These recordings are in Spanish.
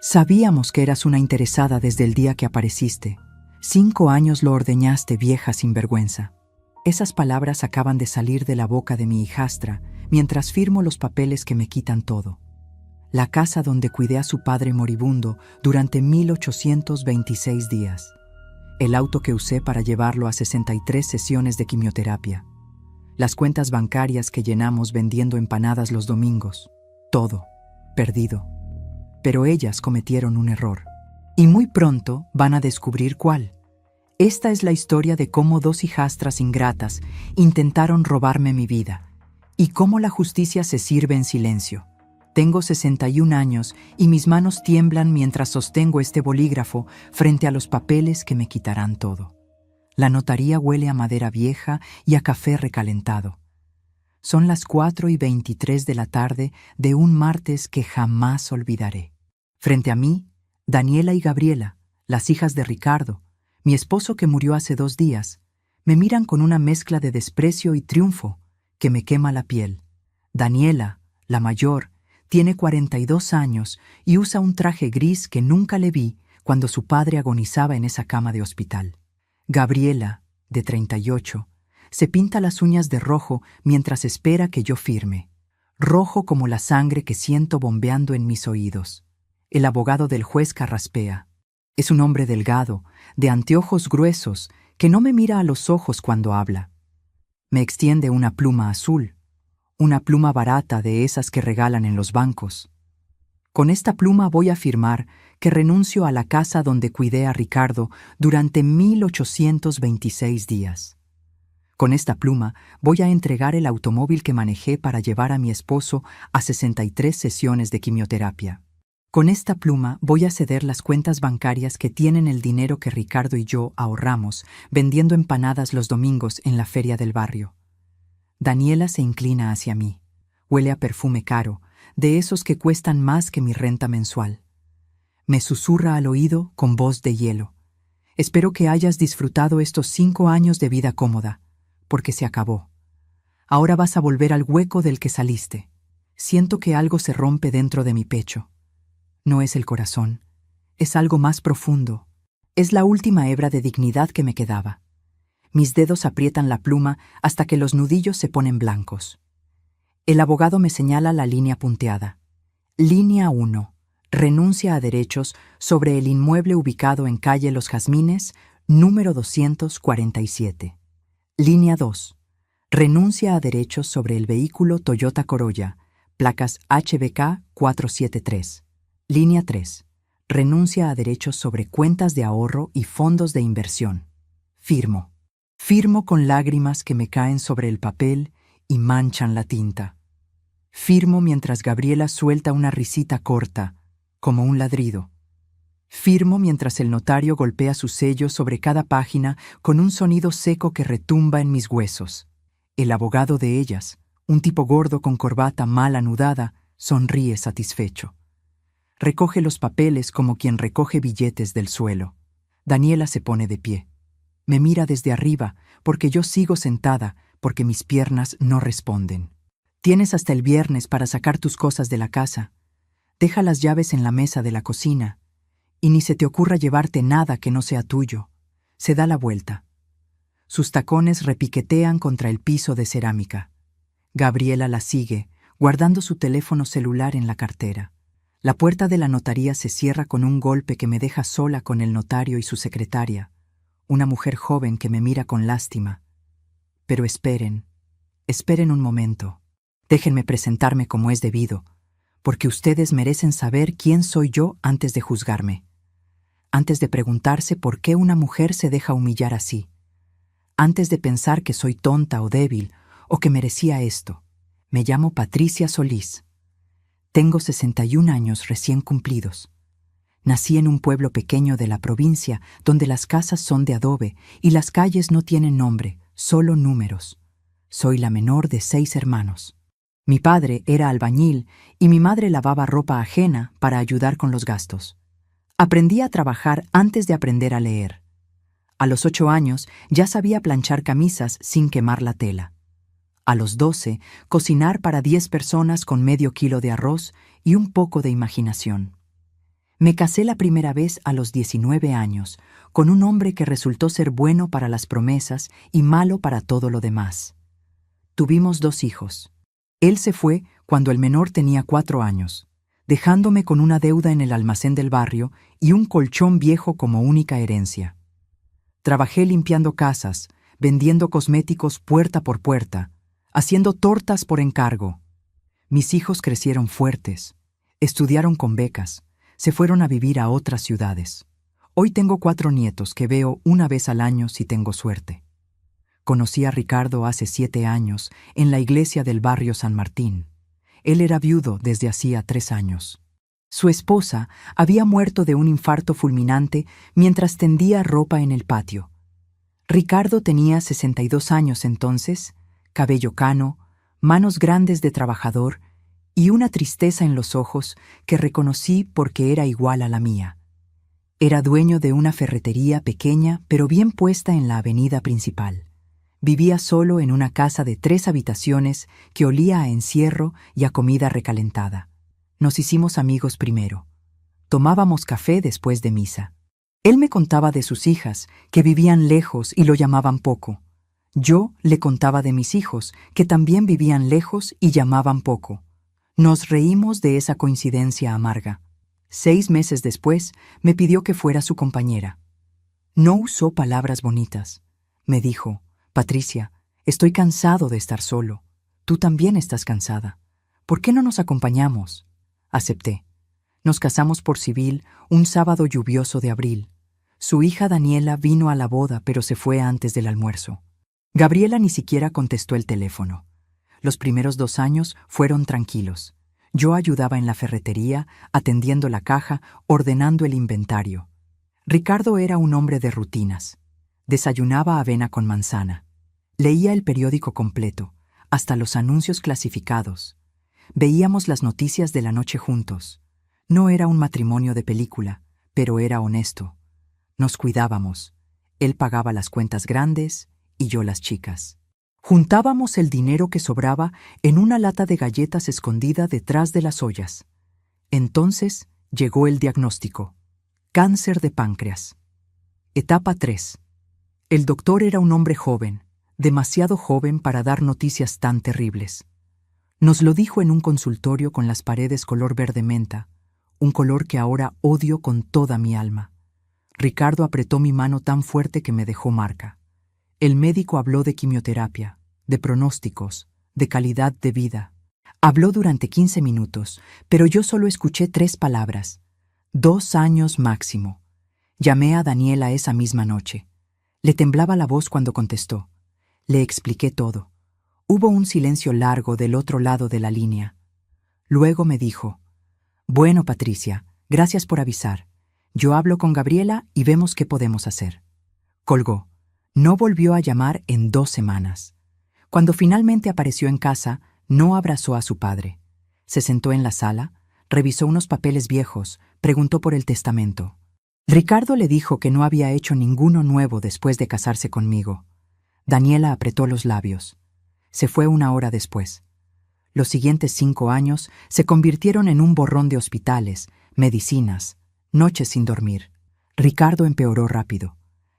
Sabíamos que eras una interesada desde el día que apareciste. 5 años lo ordeñaste, vieja sinvergüenza. Esas palabras acaban de salir de la boca de mi hijastra mientras firmo los papeles que me quitan todo. La casa donde cuidé a su padre moribundo durante 1826 días. El auto que usé para llevarlo a 63 sesiones de quimioterapia. Las cuentas bancarias que llenamos vendiendo empanadas los domingos. Todo perdido. Pero ellas cometieron un error. Y muy pronto van a descubrir cuál. Esta es la historia de cómo 2 hijastras ingratas intentaron robarme mi vida. Y cómo la justicia se sirve en silencio. Tengo 61 años y mis manos tiemblan mientras sostengo este bolígrafo frente a los papeles que me quitarán todo. La notaría huele a madera vieja y a café recalentado. Son las 4:23 de la tarde de un martes que jamás olvidaré. Frente a mí, Daniela y Gabriela, las hijas de Ricardo, mi esposo que murió hace 2 días, me miran con una mezcla de desprecio y triunfo que me quema la piel. Daniela, la mayor, tiene 42 años y usa un traje gris que nunca le vi cuando su padre agonizaba en esa cama de hospital. Gabriela, de 38, se pinta las uñas de rojo mientras espera que yo firme. Rojo como la sangre que siento bombeando en mis oídos. El abogado del juez carraspea. Es un hombre delgado, de anteojos gruesos, que no me mira a los ojos cuando habla. Me extiende una pluma azul, una pluma barata de esas que regalan en los bancos. Con esta pluma voy a firmar que renuncio a la casa donde cuidé a Ricardo durante 1826 días. Con esta pluma voy a entregar el automóvil que manejé para llevar a mi esposo a 63 sesiones de quimioterapia. Con esta pluma voy a ceder las cuentas bancarias que tienen el dinero que Ricardo y yo ahorramos vendiendo empanadas los domingos en la feria del barrio. Daniela se inclina hacia mí. Huele a perfume caro, de esos que cuestan más que mi renta mensual. Me susurra al oído con voz de hielo. Espero que hayas disfrutado estos 5 años de vida cómoda, porque se acabó. Ahora vas a volver al hueco del que saliste. Siento que algo se rompe dentro de mi pecho. No es el corazón, es algo más profundo. Es la última hebra de dignidad que me quedaba. Mis dedos aprietan la pluma hasta que los nudillos se ponen blancos. El abogado me señala la línea punteada. Línea 1. Renuncia a derechos sobre el inmueble ubicado en calle Los Jazmines, número 247. Línea 2. Renuncia a derechos sobre el vehículo Toyota Corolla, placas HBK 473. Línea 3. Renuncia a derechos sobre cuentas de ahorro y fondos de inversión. Firmo. Firmo con lágrimas que me caen sobre el papel y manchan la tinta. Firmo mientras Gabriela suelta una risita corta, como un ladrido. Firmo mientras el notario golpea su sello sobre cada página con un sonido seco que retumba en mis huesos. El abogado de ellas, un tipo gordo con corbata mal anudada, sonríe satisfecho. Recoge los papeles como quien recoge billetes del suelo. Daniela se pone de pie. Me mira desde arriba, porque yo sigo sentada, porque mis piernas no responden. Tienes hasta el viernes para sacar tus cosas de la casa. Deja las llaves en la mesa de la cocina. Y ni se te ocurra llevarte nada que no sea tuyo. Se da la vuelta. Sus tacones repiquetean contra el piso de cerámica. Gabriela la sigue, guardando su teléfono celular en la cartera. La puerta de la notaría se cierra con un golpe que me deja sola con el notario y su secretaria, una mujer joven que me mira con lástima. Pero esperen un momento. Déjenme presentarme como es debido, porque ustedes merecen saber quién soy yo antes de juzgarme, antes de preguntarse por qué una mujer se deja humillar así, antes de pensar que soy tonta o débil o que merecía esto. Me llamo Patricia Solís. Tengo 61 años recién cumplidos. Nací en un pueblo pequeño de la provincia donde las casas son de adobe y las calles no tienen nombre, solo números. Soy la menor de 6 hermanos. Mi padre era albañil y mi madre lavaba ropa ajena para ayudar con los gastos. Aprendí a trabajar antes de aprender a leer. A los 8 años ya sabía planchar camisas sin quemar la tela. A los 12, cocinar para 10 personas con medio kilo de arroz y un poco de imaginación. Me casé la primera vez a los 19 años, con un hombre que resultó ser bueno para las promesas y malo para todo lo demás. Tuvimos 2 hijos. Él se fue cuando el menor tenía 4 años, dejándome con una deuda en el almacén del barrio y un colchón viejo como única herencia. Trabajé limpiando casas, vendiendo cosméticos puerta por puerta, haciendo tortas por encargo. Mis hijos crecieron fuertes, estudiaron con becas, se fueron a vivir a otras ciudades. Hoy tengo 4 nietos que veo una vez al año si tengo suerte. Conocí a Ricardo hace 7 años en la iglesia del barrio San Martín. Él era viudo desde hacía 3 años. Su esposa había muerto de un infarto fulminante mientras tendía ropa en el patio. Ricardo tenía 62 años entonces, cabello cano, manos grandes de trabajador y una tristeza en los ojos que reconocí porque era igual a la mía. Era dueño de una ferretería pequeña pero bien puesta en la avenida principal. Vivía solo en una casa de 3 habitaciones que olía a encierro y a comida recalentada. Nos hicimos amigos primero. Tomábamos café después de misa. Él me contaba de sus hijas, que vivían lejos y lo llamaban poco. Yo le contaba de mis hijos, que también vivían lejos y llamaban poco. Nos reímos de esa coincidencia amarga. 6 meses después, me pidió que fuera su compañera. No usó palabras bonitas. Me dijo: Patricia, estoy cansado de estar solo. Tú también estás cansada. ¿Por qué no nos acompañamos? Acepté. Nos casamos por civil un sábado lluvioso de abril. Su hija Daniela vino a la boda, pero se fue antes del almuerzo. Gabriela ni siquiera contestó el teléfono. Los primeros 2 años fueron tranquilos. Yo ayudaba en la ferretería, atendiendo la caja, ordenando el inventario. Ricardo era un hombre de rutinas. Desayunaba avena con manzana. Leía el periódico completo, hasta los anuncios clasificados. Veíamos las noticias de la noche juntos. No era un matrimonio de película, pero era honesto. Nos cuidábamos. Él pagaba las cuentas grandes y yo las chicas. Juntábamos el dinero que sobraba en una lata de galletas escondida detrás de las ollas. Entonces llegó el diagnóstico: cáncer de páncreas. Etapa 3. El doctor era un hombre joven, demasiado joven para dar noticias tan terribles. Nos lo dijo en un consultorio con las paredes color verde menta, un color que ahora odio con toda mi alma. Ricardo apretó mi mano tan fuerte que me dejó marca. El médico habló de quimioterapia, de pronósticos, de calidad de vida. Habló durante 15 minutos, pero yo solo escuché 3 palabras: 2 años máximo. Llamé a Daniela esa misma noche. Le temblaba la voz cuando contestó. Le expliqué todo. Hubo un silencio largo del otro lado de la línea. Luego me dijo: Bueno, Patricia, gracias por avisar. Yo hablo con Gabriela y vemos qué podemos hacer. Colgó. No volvió a llamar en 2 semanas. Cuando finalmente apareció en casa, no abrazó a su padre. Se sentó en la sala, revisó unos papeles viejos, preguntó por el testamento. Ricardo le dijo que no había hecho ninguno nuevo después de casarse conmigo. Daniela apretó los labios. Se fue 1 hora después. Los siguientes 5 años se convirtieron en un borrón de hospitales, medicinas, noches sin dormir. Ricardo empeoró rápido.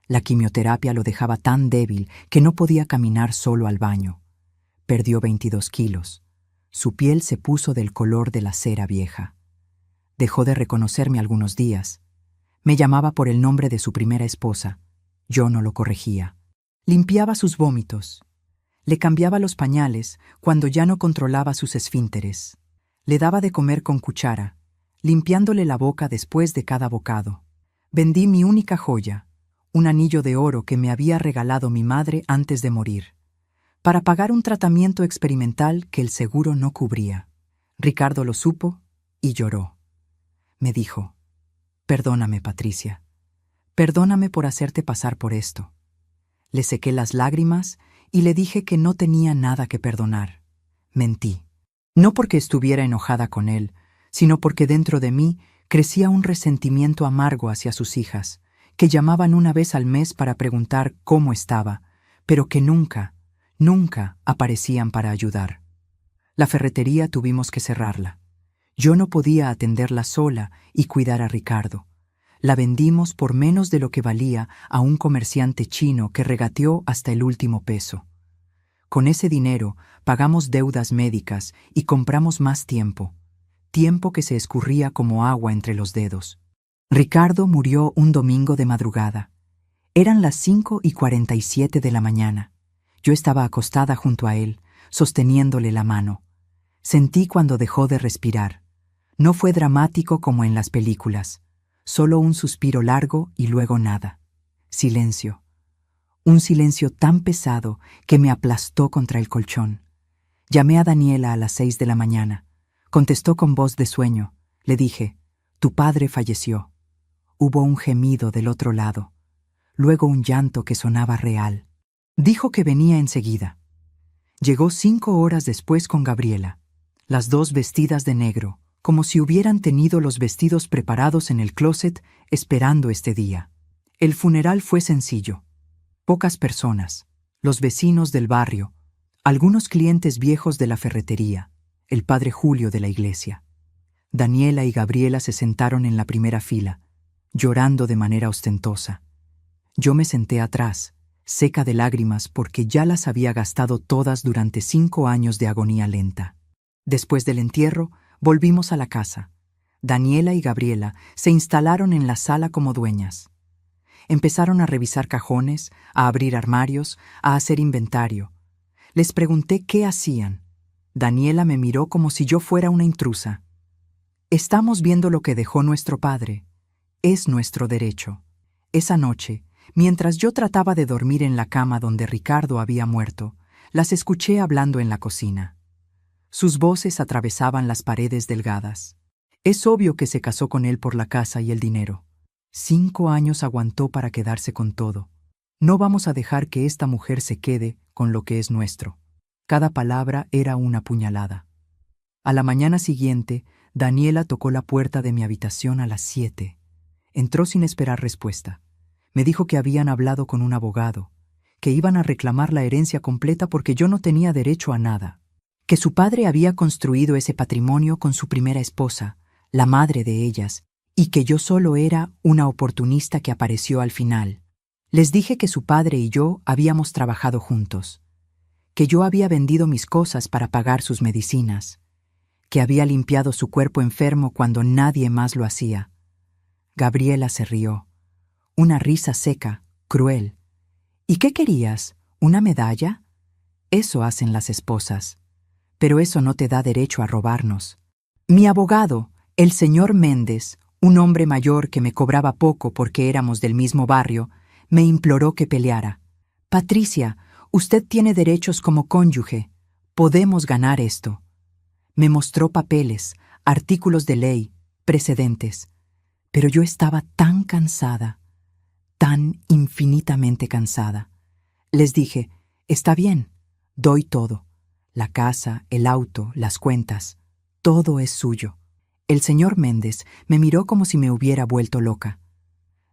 La quimioterapia lo dejaba tan débil que no podía caminar solo al baño. Perdió 22 kilos. Su piel se puso del color de la cera vieja. Dejó de reconocerme algunos días. Me llamaba por el nombre de su primera esposa. Yo no lo corregía. Limpiaba sus vómitos. Le cambiaba los pañales cuando ya no controlaba sus esfínteres. Le daba de comer con cuchara, limpiándole la boca después de cada bocado. Vendí mi única joya, un anillo de oro que me había regalado mi madre antes de morir, para pagar un tratamiento experimental que el seguro no cubría. Ricardo lo supo y lloró. Me dijo: Perdóname, Patricia. Perdóname por hacerte pasar por esto. Le sequé las lágrimas y le dije que no tenía nada que perdonar. Mentí. No porque estuviera enojada con él, sino porque dentro de mí crecía un resentimiento amargo hacia sus hijas, que llamaban una vez al mes para preguntar cómo estaba, pero que nunca, nunca aparecían para ayudar. La ferretería tuvimos que cerrarla. Yo no podía atenderla sola y cuidar a Ricardo. La vendimos por menos de lo que valía a un comerciante chino que regateó hasta el último peso. Con ese dinero pagamos deudas médicas y compramos más tiempo, tiempo que se escurría como agua entre los dedos. Ricardo murió un domingo de madrugada. Eran las 5:47 de la mañana. Yo estaba acostada junto a él, sosteniéndole la mano. Sentí cuando dejó de respirar. No fue dramático como en las películas. Solo un suspiro largo y luego nada. Silencio. Un silencio tan pesado que me aplastó contra el colchón. Llamé a Daniela a las 6 de la mañana. Contestó con voz de sueño. Le dije, «Tu padre falleció». Hubo un gemido del otro lado. Luego un llanto que sonaba real. Dijo que venía enseguida. Llegó 5 horas después con Gabriela, las dos vestidas de negro, como si hubieran tenido los vestidos preparados en el closet esperando este día. El funeral fue sencillo. Pocas personas, los vecinos del barrio, algunos clientes viejos de la ferretería, el padre Julio de la iglesia. Daniela y Gabriela se sentaron en la primera fila, llorando de manera ostentosa. Yo me senté atrás, seca de lágrimas porque ya las había gastado todas durante 5 años de agonía lenta. Después del entierro, volvimos a la casa. Daniela y Gabriela se instalaron en la sala como dueñas. Empezaron a revisar cajones, a abrir armarios, a hacer inventario. Les pregunté qué hacían. Daniela me miró como si yo fuera una intrusa. Estamos viendo lo que dejó nuestro padre. Es nuestro derecho. Esa noche, mientras yo trataba de dormir en la cama donde Ricardo había muerto, las escuché hablando en la cocina. Sus voces atravesaban las paredes delgadas. Es obvio que se casó con él por la casa y el dinero. 5 años aguantó para quedarse con todo. No vamos a dejar que esta mujer se quede con lo que es nuestro. Cada palabra era una puñalada. A la mañana siguiente, Daniela tocó la puerta de mi habitación a las 7. Entró sin esperar respuesta. Me dijo que habían hablado con un abogado, que iban a reclamar la herencia completa porque yo no tenía derecho a nada, que su padre había construido ese patrimonio con su primera esposa, la madre de ellas, y que yo solo era una oportunista que apareció al final. Les dije que su padre y yo habíamos trabajado juntos, que yo había vendido mis cosas para pagar sus medicinas, que había limpiado su cuerpo enfermo cuando nadie más lo hacía. Gabriela se rió. Una risa seca, cruel. ¿Y qué querías? ¿Una medalla? Eso hacen las esposas. Pero eso no te da derecho a robarnos. Mi abogado, el señor Méndez, un hombre mayor que me cobraba poco porque éramos del mismo barrio, me imploró que peleara. Patricia, usted tiene derechos como cónyuge. Podemos ganar esto. Me mostró papeles, artículos de ley, precedentes. Pero yo estaba tan cansada, tan infinitamente cansada. Les dije, está bien, doy todo. La casa, el auto, las cuentas, todo es suyo. El señor Méndez me miró como si me hubiera vuelto loca.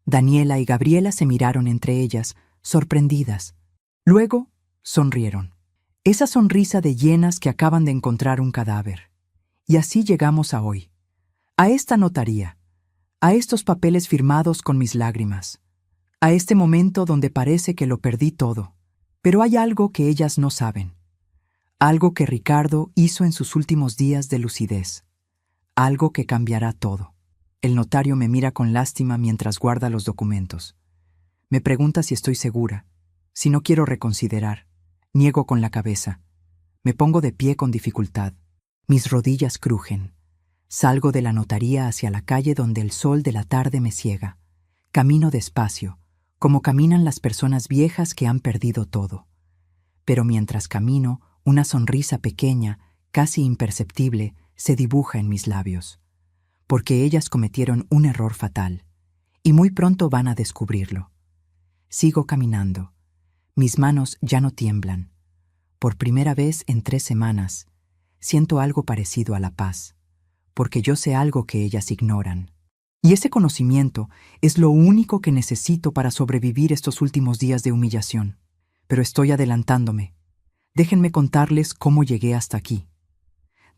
Daniela y Gabriela se miraron entre ellas, sorprendidas. Luego sonrieron. Esa sonrisa de llenas que acaban de encontrar un cadáver. Y así llegamos a hoy. A esta notaría. A estos papeles firmados con mis lágrimas. A este momento donde parece que lo perdí todo. Pero hay algo que ellas no saben. Algo que Ricardo hizo en sus últimos días de lucidez. Algo que cambiará todo. El notario me mira con lástima mientras guarda los documentos. Me pregunta si estoy segura, si no quiero reconsiderar. Niego con la cabeza. Me pongo de pie con dificultad. Mis rodillas crujen. Salgo de la notaría hacia la calle donde el sol de la tarde me ciega. Camino despacio, como caminan las personas viejas que han perdido todo. Pero mientras camino, una sonrisa pequeña, casi imperceptible, se dibuja en mis labios. Porque ellas cometieron un error fatal, y muy pronto van a descubrirlo. Sigo caminando. Mis manos ya no tiemblan. Por primera vez en 3 semanas, siento algo parecido a la paz, porque yo sé algo que ellas ignoran. Y ese conocimiento es lo único que necesito para sobrevivir estos últimos días de humillación. Pero estoy adelantándome. Déjenme contarles cómo llegué hasta aquí.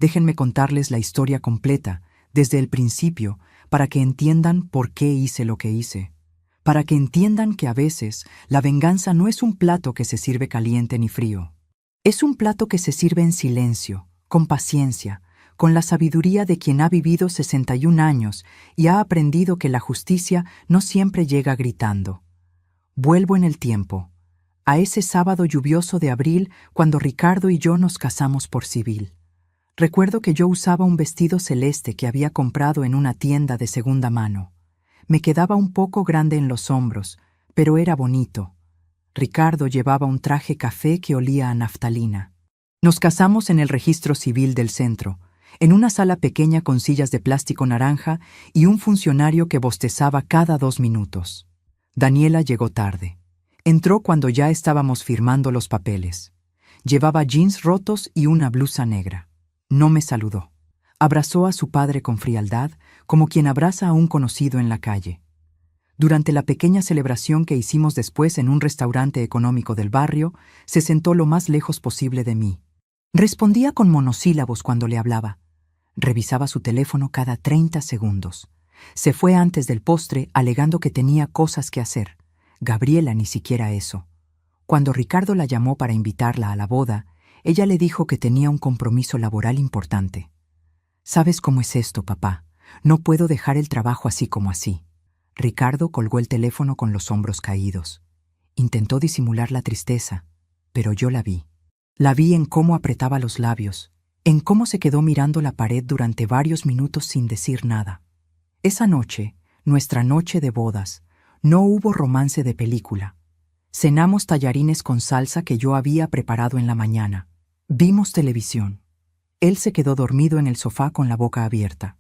Déjenme contarles la historia completa, desde el principio, para que entiendan por qué hice lo que hice. Para que entiendan que a veces la venganza no es un plato que se sirve caliente ni frío. Es un plato que se sirve en silencio, con paciencia, con la sabiduría de quien ha vivido 61 años y ha aprendido que la justicia no siempre llega gritando. Vuelvo en el tiempo, a ese sábado lluvioso de abril cuando Ricardo y yo nos casamos por civil. Recuerdo que yo usaba un vestido celeste que había comprado en una tienda de segunda mano. Me quedaba un poco grande en los hombros, pero era bonito. Ricardo llevaba un traje café que olía a naftalina. Nos casamos en el registro civil del centro, en una sala pequeña con sillas de plástico naranja y un funcionario que bostezaba cada 2 minutos. Daniela llegó tarde. Entró cuando ya estábamos firmando los papeles. Llevaba jeans rotos y una blusa negra. No me saludó. Abrazó a su padre con frialdad, como quien abraza a un conocido en la calle. Durante la pequeña celebración que hicimos después en un restaurante económico del barrio, se sentó lo más lejos posible de mí. Respondía con monosílabos cuando le hablaba. Revisaba su teléfono cada 30 segundos. Se fue antes del postre alegando que tenía cosas que hacer. Gabriela ni siquiera eso. Cuando Ricardo la llamó para invitarla a la boda, ella le dijo que tenía un compromiso laboral importante. «¿Sabes cómo es esto, papá? No puedo dejar el trabajo así como así». Ricardo colgó el teléfono con los hombros caídos. Intentó disimular la tristeza, pero yo la vi. La vi en cómo apretaba los labios, en cómo se quedó mirando la pared durante varios minutos sin decir nada. Esa noche, nuestra noche de bodas, no hubo romance de película. Cenamos tallarines con salsa que yo había preparado en la mañana. Vimos televisión. Él se quedó dormido en el sofá con la boca abierta.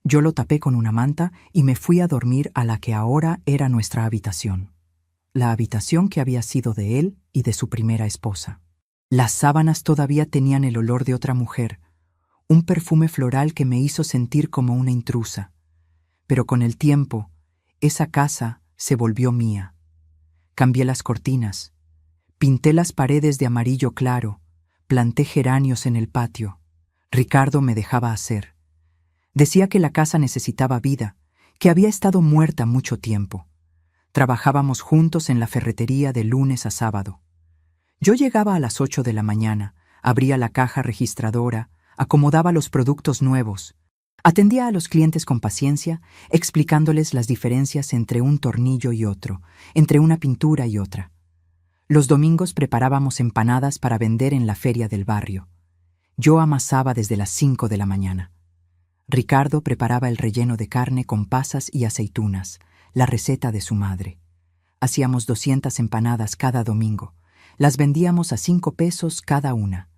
Yo lo tapé con una manta y me fui a dormir a la que ahora era nuestra habitación. La habitación que había sido de él y de su primera esposa. Las sábanas todavía tenían el olor de otra mujer, un perfume floral que me hizo sentir como una intrusa. Pero con el tiempo, esa casa se volvió mía. Cambié las cortinas, pinté las paredes de amarillo claro, planté geranios en el patio. Ricardo me dejaba hacer. Decía que la casa necesitaba vida, que había estado muerta mucho tiempo. Trabajábamos juntos en la ferretería de lunes a sábado. Yo llegaba a las 8 de la mañana, abría la caja registradora, acomodaba los productos nuevos. Atendía a los clientes con paciencia, explicándoles las diferencias entre un tornillo y otro, entre una pintura y otra. Los domingos preparábamos empanadas para vender en la feria del barrio. Yo amasaba desde las 5 de la mañana. Ricardo preparaba el relleno de carne con pasas y aceitunas, la receta de su madre. Hacíamos 200 empanadas cada domingo. Las vendíamos a 5 pesos cada una.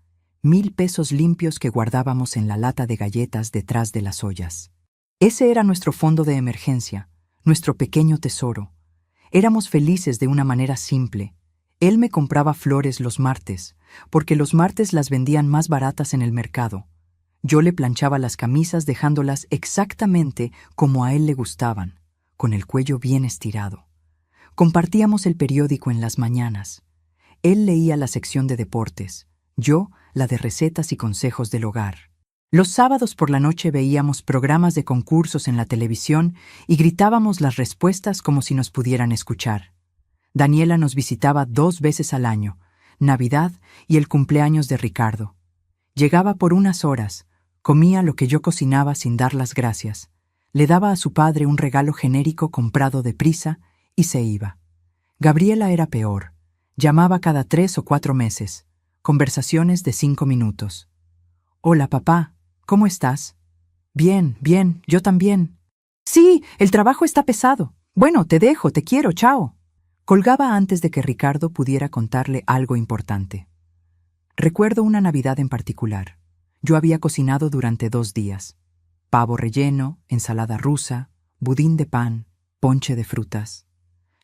1,000 pesos limpios que guardábamos en la lata de galletas detrás de las ollas. Ese era nuestro fondo de emergencia, nuestro pequeño tesoro. Éramos felices de una manera simple. Él me compraba flores los martes, porque los martes las vendían más baratas en el mercado. Yo le planchaba las camisas dejándolas exactamente como a él le gustaban, con el cuello bien estirado. Compartíamos el periódico en las mañanas. Él leía la sección de deportes, yo la de recetas y consejos del hogar. Los sábados por la noche veíamos programas de concursos en la televisión y gritábamos las respuestas como si nos pudieran escuchar. Daniela nos visitaba 2 veces al año, Navidad y el cumpleaños de Ricardo. Llegaba por unas horas, comía lo que yo cocinaba sin dar las gracias, le daba a su padre un regalo genérico comprado deprisa y se iba. Gabriela era peor. Llamaba cada 3 o 4 meses. Conversaciones de 5 minutos. «Hola, papá. ¿Cómo estás?» «Bien, bien. Yo también». «Sí, el trabajo está pesado. Bueno, te dejo, te quiero, chao». Colgaba antes de que Ricardo pudiera contarle algo importante. Recuerdo una Navidad en particular. Yo había cocinado durante 2 días. Pavo relleno, ensalada rusa, budín de pan, ponche de frutas.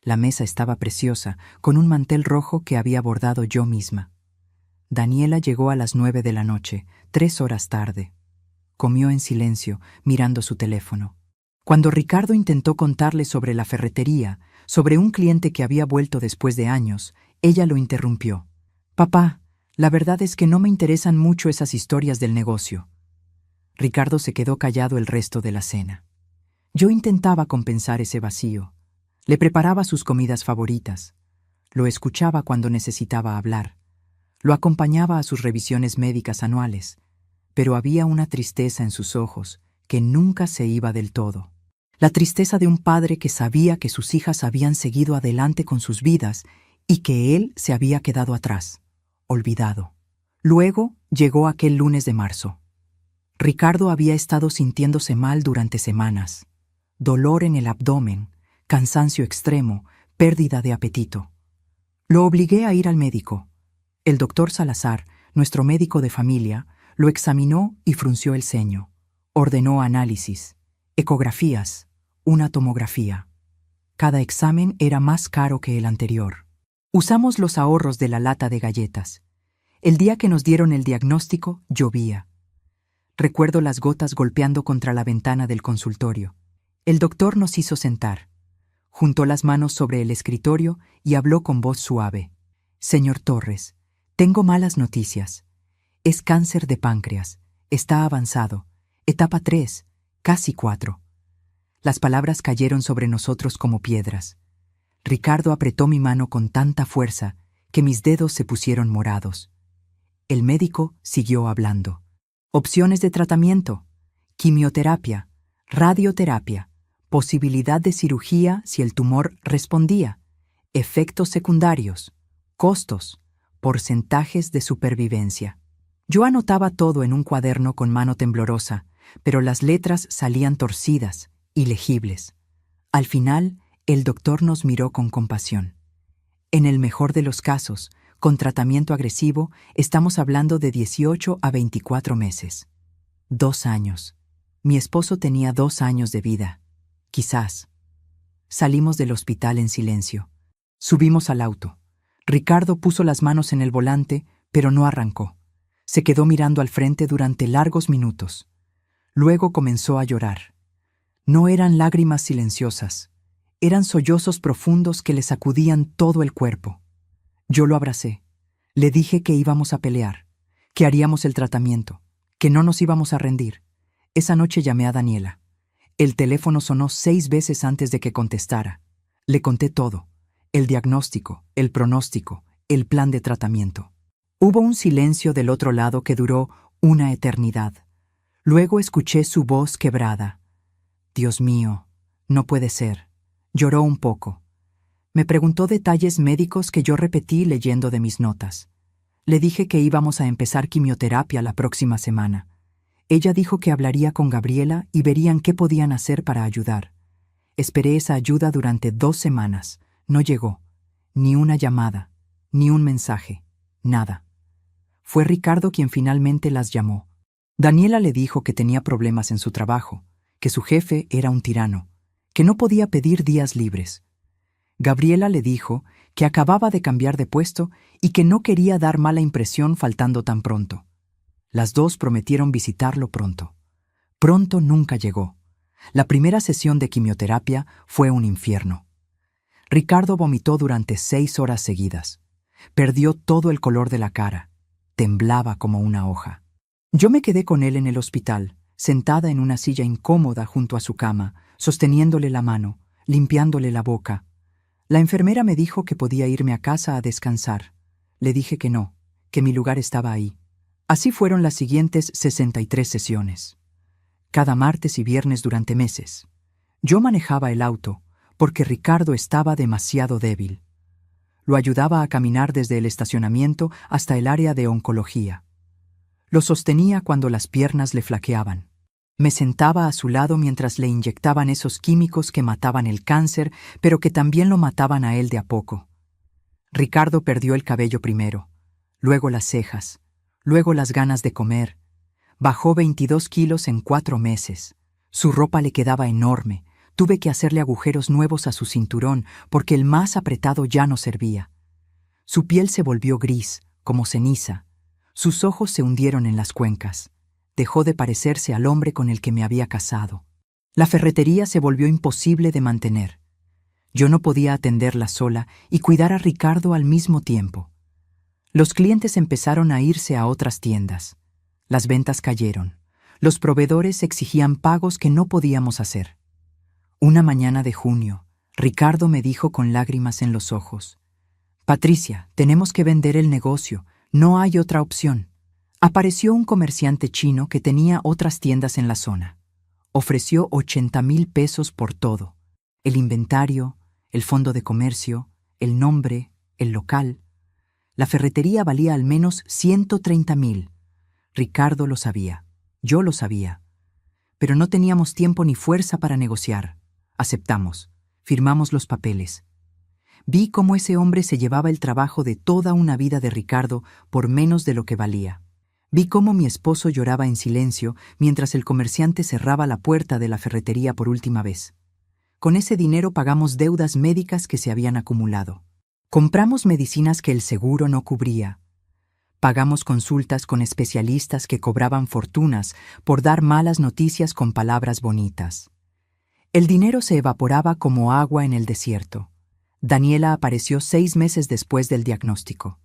La mesa estaba preciosa, con un mantel rojo que había bordado yo misma. Daniela llegó a las 9 de la noche, 3 horas tarde. Comió en silencio, mirando su teléfono. Cuando Ricardo intentó contarle sobre la ferretería, sobre un cliente que había vuelto después de años, ella lo interrumpió. «Papá, la verdad es que no me interesan mucho esas historias del negocio. Ricardo se quedó callado el resto de la cena. Yo intentaba compensar ese vacío. Le preparaba sus comidas favoritas. Lo escuchaba cuando necesitaba hablar. Lo acompañaba a sus revisiones médicas anuales. Pero había una tristeza en sus ojos que nunca se iba del todo. La tristeza de un padre que sabía que sus hijas habían seguido adelante con sus vidas y que él se había quedado atrás, olvidado. Luego llegó aquel lunes de marzo. Ricardo había estado sintiéndose mal durante semanas. Dolor en el abdomen, cansancio extremo, pérdida de apetito. Lo obligué a ir al médico. El doctor Salazar, nuestro médico de familia, lo examinó y frunció el ceño. Ordenó análisis, ecografías, una tomografía. Cada examen era más caro que el anterior. Usamos los ahorros de la lata de galletas. El día que nos dieron el diagnóstico, llovía. Recuerdo las gotas golpeando contra la ventana del consultorio. El doctor nos hizo sentar. Juntó las manos sobre el escritorio y habló con voz suave. Señor Torres, tengo malas noticias. Es cáncer de páncreas. Está avanzado. Etapa 3, casi 4. Las palabras cayeron sobre nosotros como piedras. Ricardo apretó mi mano con tanta fuerza que mis dedos se pusieron morados. El médico siguió hablando. Opciones de tratamiento: quimioterapia, radioterapia, posibilidad de cirugía si el tumor respondía, efectos secundarios, costos, porcentajes de supervivencia. Yo anotaba todo en un cuaderno con mano temblorosa, pero las letras salían torcidas, ilegibles. Al final, el doctor nos miró con compasión. En el mejor de los casos, con tratamiento agresivo, estamos hablando de 18 a 24 meses. 2 años. Mi esposo tenía 2 años de vida. Quizás. Salimos del hospital en silencio. Subimos al auto. Ricardo puso las manos en el volante, pero no arrancó. Se quedó mirando al frente durante largos minutos. Luego comenzó a llorar. No eran lágrimas silenciosas. Eran sollozos profundos que le sacudían todo el cuerpo. Yo lo abracé. Le dije que íbamos a pelear, que haríamos el tratamiento, que no nos íbamos a rendir. Esa noche llamé a Daniela. El teléfono sonó 6 veces antes de que contestara. Le conté todo: el diagnóstico, el pronóstico, el plan de tratamiento. Hubo un silencio del otro lado que duró una eternidad. Luego escuché su voz quebrada. Dios mío, no puede ser. Lloró un poco. Me preguntó detalles médicos que yo repetí leyendo de mis notas. Le dije que íbamos a empezar quimioterapia la próxima semana. Ella dijo que hablaría con Gabriela y verían qué podían hacer para ayudar. Esperé esa ayuda durante 2 semanas. No llegó. Ni una llamada, ni un mensaje, nada. Fue Ricardo quien finalmente las llamó. Daniela le dijo que tenía problemas en su trabajo, que su jefe era un tirano, que no podía pedir días libres. Gabriela le dijo que acababa de cambiar de puesto y que no quería dar mala impresión faltando tan pronto. Las dos prometieron visitarlo pronto. Pronto nunca llegó. La primera sesión de quimioterapia fue un infierno. Ricardo vomitó durante 6 horas seguidas. Perdió todo el color de la cara. Temblaba como una hoja. Yo me quedé con él en el hospital, sentada en una silla incómoda junto a su cama, sosteniéndole la mano, limpiándole la boca. La enfermera me dijo que podía irme a casa a descansar. Le dije que no, que mi lugar estaba ahí. Así fueron las siguientes 63 sesiones. Cada martes y viernes durante meses. Yo manejaba el auto, porque Ricardo estaba demasiado débil. Lo ayudaba a caminar desde el estacionamiento hasta el área de oncología. Lo sostenía cuando las piernas le flaqueaban. Me sentaba a su lado mientras le inyectaban esos químicos que mataban el cáncer, pero que también lo mataban a él de a poco. Ricardo perdió el cabello primero, luego las cejas, luego las ganas de comer. Bajó 22 kilos en 4 meses. Su ropa le quedaba enorme. Tuve que hacerle agujeros nuevos a su cinturón porque el más apretado ya no servía. Su piel se volvió gris, como ceniza. Sus ojos se hundieron en las cuencas. Dejó de parecerse al hombre con el que me había casado. La ferretería se volvió imposible de mantener. Yo no podía atenderla sola y cuidar a Ricardo al mismo tiempo. Los clientes empezaron a irse a otras tiendas. Las ventas cayeron. Los proveedores exigían pagos que no podíamos hacer. Una mañana de junio, Ricardo me dijo con lágrimas en los ojos: «Patricia, tenemos que vender el negocio, no hay otra opción». Apareció un comerciante chino que tenía otras tiendas en la zona. Ofreció 80,000 pesos por todo: el inventario, el fondo de comercio, el nombre, el local. La ferretería valía al menos 130,000. Ricardo lo sabía, yo lo sabía. Pero no teníamos tiempo ni fuerza para negociar. Aceptamos, firmamos los papeles. Vi cómo ese hombre se llevaba el trabajo de toda una vida de Ricardo por menos de lo que valía. Vi cómo mi esposo lloraba en silencio mientras el comerciante cerraba la puerta de la ferretería por última vez. Con ese dinero pagamos deudas médicas que se habían acumulado. Compramos medicinas que el seguro no cubría. Pagamos consultas con especialistas que cobraban fortunas por dar malas noticias con palabras bonitas. El dinero se evaporaba como agua en el desierto. Daniela apareció 6 meses después del diagnóstico.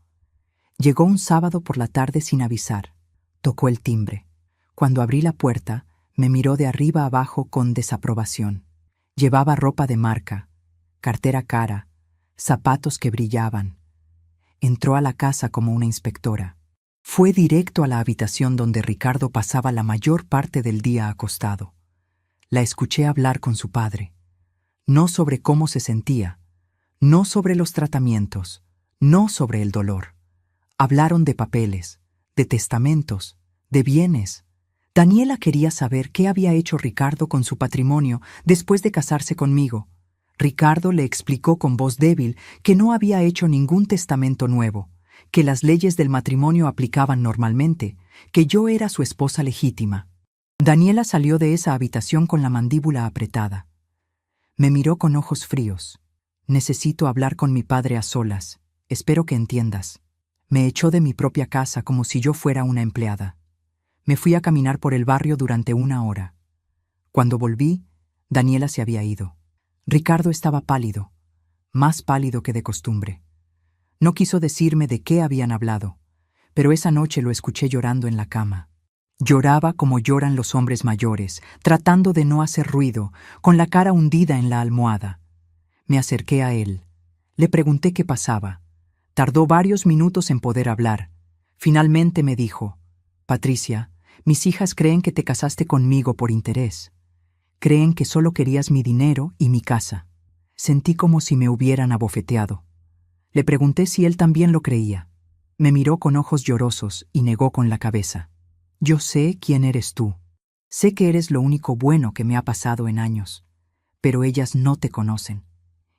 Llegó un sábado por la tarde sin avisar. Tocó el timbre. Cuando abrí la puerta, me miró de arriba abajo con desaprobación. Llevaba ropa de marca, cartera cara, zapatos que brillaban. Entró a la casa como una inspectora. Fue directo a la habitación donde Ricardo pasaba la mayor parte del día acostado. La escuché hablar con su padre. No sobre cómo se sentía, no sobre los tratamientos, no sobre el dolor. Hablaron de papeles, de testamentos, de bienes. Daniela quería saber qué había hecho Ricardo con su patrimonio después de casarse conmigo. Ricardo le explicó con voz débil que no había hecho ningún testamento nuevo, que las leyes del matrimonio aplicaban normalmente, que yo era su esposa legítima. Daniela salió de esa habitación con la mandíbula apretada. Me miró con ojos fríos. «Necesito hablar con mi padre a solas. Espero que entiendas». Me echó de mi propia casa como si yo fuera una empleada. Me fui a caminar por el barrio durante 1 hora. Cuando volví, Daniela se había ido. Ricardo estaba pálido, más pálido que de costumbre. No quiso decirme de qué habían hablado, pero esa noche lo escuché llorando en la cama. Lloraba como lloran los hombres mayores, tratando de no hacer ruido, con la cara hundida en la almohada. Me acerqué a él. Le pregunté qué pasaba. Tardó varios minutos en poder hablar. Finalmente me dijo: «Patricia, mis hijas creen que te casaste conmigo por interés. Creen que solo querías mi dinero y mi casa». Sentí como si me hubieran abofeteado. Le pregunté si él también lo creía. Me miró con ojos llorosos y negó con la cabeza. «Yo sé quién eres tú. Sé que eres lo único bueno que me ha pasado en años, pero ellas no te conocen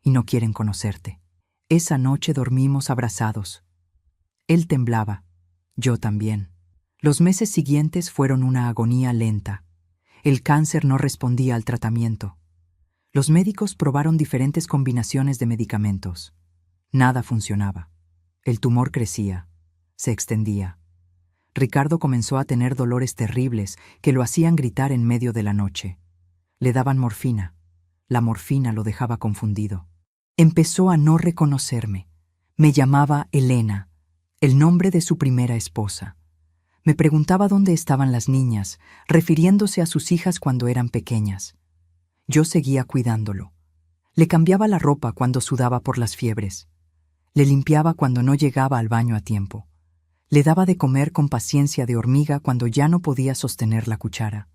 y no quieren conocerte». Esa noche dormimos abrazados. Él temblaba, yo también. Los meses siguientes fueron una agonía lenta. El cáncer no respondía al tratamiento. Los médicos probaron diferentes combinaciones de medicamentos. Nada funcionaba. El tumor crecía, se extendía. Ricardo comenzó a tener dolores terribles que lo hacían gritar en medio de la noche. Le daban morfina. La morfina lo dejaba confundido. Empezó a no reconocerme. Me llamaba Elena, el nombre de su primera esposa. Me preguntaba dónde estaban las niñas, refiriéndose a sus hijas cuando eran pequeñas. Yo seguía cuidándolo. Le cambiaba la ropa cuando sudaba por las fiebres. Le limpiaba cuando no llegaba al baño a tiempo. Le daba de comer con paciencia de hormiga cuando ya no podía sostener la cuchara.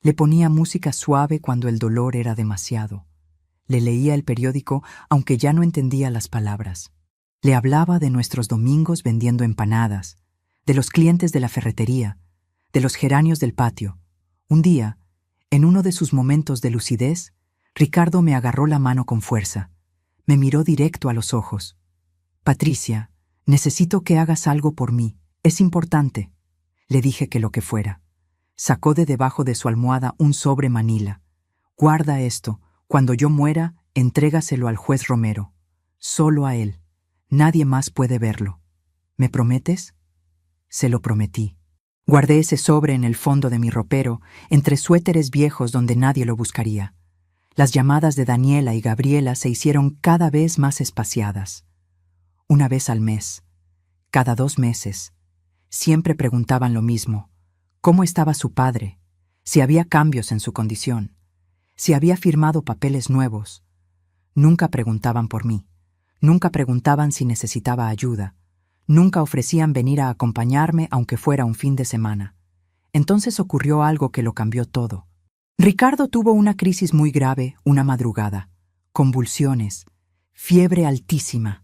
Le ponía música suave cuando el dolor era demasiado. Le leía el periódico aunque ya no entendía las palabras. Le hablaba de nuestros domingos vendiendo empanadas, de los clientes de la ferretería, de los geranios del patio. Un día, en uno de sus momentos de lucidez, Ricardo me agarró la mano con fuerza. Me miró directo a los ojos. «Patricia, necesito que hagas algo por mí. Es importante». Le dije que lo que fuera. Sacó de debajo de su almohada un sobre manila. «Guarda esto. Cuando yo muera, entrégaselo al juez Romero. Solo a él. Nadie más puede verlo. ¿Me prometes?». Se lo prometí. Guardé ese sobre en el fondo de mi ropero, entre suéteres viejos donde nadie lo buscaría. Las llamadas de Daniela y Gabriela se hicieron cada vez más espaciadas. 1 vez al mes, cada 2 meses. Siempre preguntaban lo mismo: ¿cómo estaba su padre? si había cambios en su condición, si había firmado papeles nuevos. Nunca preguntaban por mí, nunca preguntaban si necesitaba ayuda, nunca ofrecían venir a acompañarme aunque fuera un fin de semana. Entonces ocurrió algo que lo cambió todo. Ricardo tuvo una crisis muy grave una madrugada, convulsiones, fiebre altísima.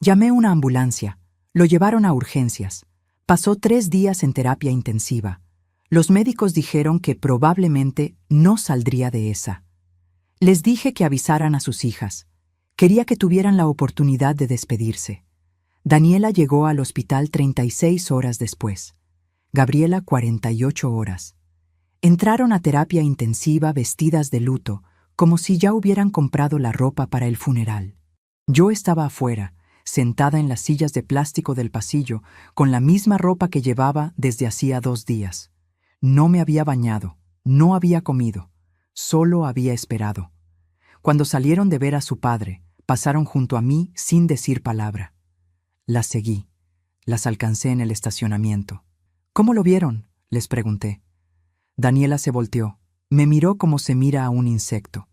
Llamé una ambulancia, lo llevaron a urgencias. Pasó 3 días en terapia intensiva. Los médicos dijeron que probablemente no saldría de esa. Les dije que avisaran a sus hijas. Quería que tuvieran la oportunidad de despedirse. Daniela llegó al hospital 36 horas después. Gabriela 48 horas. Entraron a terapia intensiva vestidas de luto, como si ya hubieran comprado la ropa para el funeral. Yo estaba afuera, sentada en las sillas de plástico del pasillo, con la misma ropa que llevaba desde hacía 2 días. No me había bañado, no había comido, solo había esperado. Cuando salieron de ver a su padre, pasaron junto a mí sin decir palabra. Las seguí, las alcancé en el estacionamiento. ¿Cómo lo vieron?, les pregunté. Daniela se volteó, me miró como se mira a un insecto.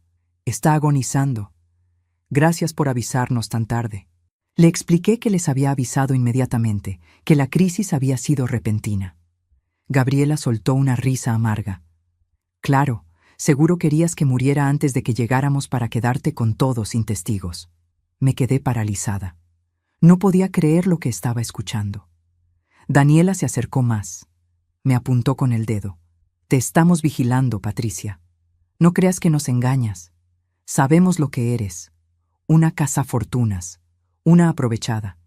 Está agonizando. Gracias por avisarnos tan tarde. Le expliqué que les había avisado inmediatamente, que la crisis había sido repentina. Gabriela soltó una risa amarga. Claro, seguro querías que muriera antes de que llegáramos para quedarte con todo sin testigos. Me quedé paralizada. No podía creer lo que estaba escuchando. Daniela se acercó más. Me apuntó con el dedo. Te estamos vigilando, Patricia. No creas que nos engañas. Sabemos lo que eres. Una cazafortunas. Una aprovechada.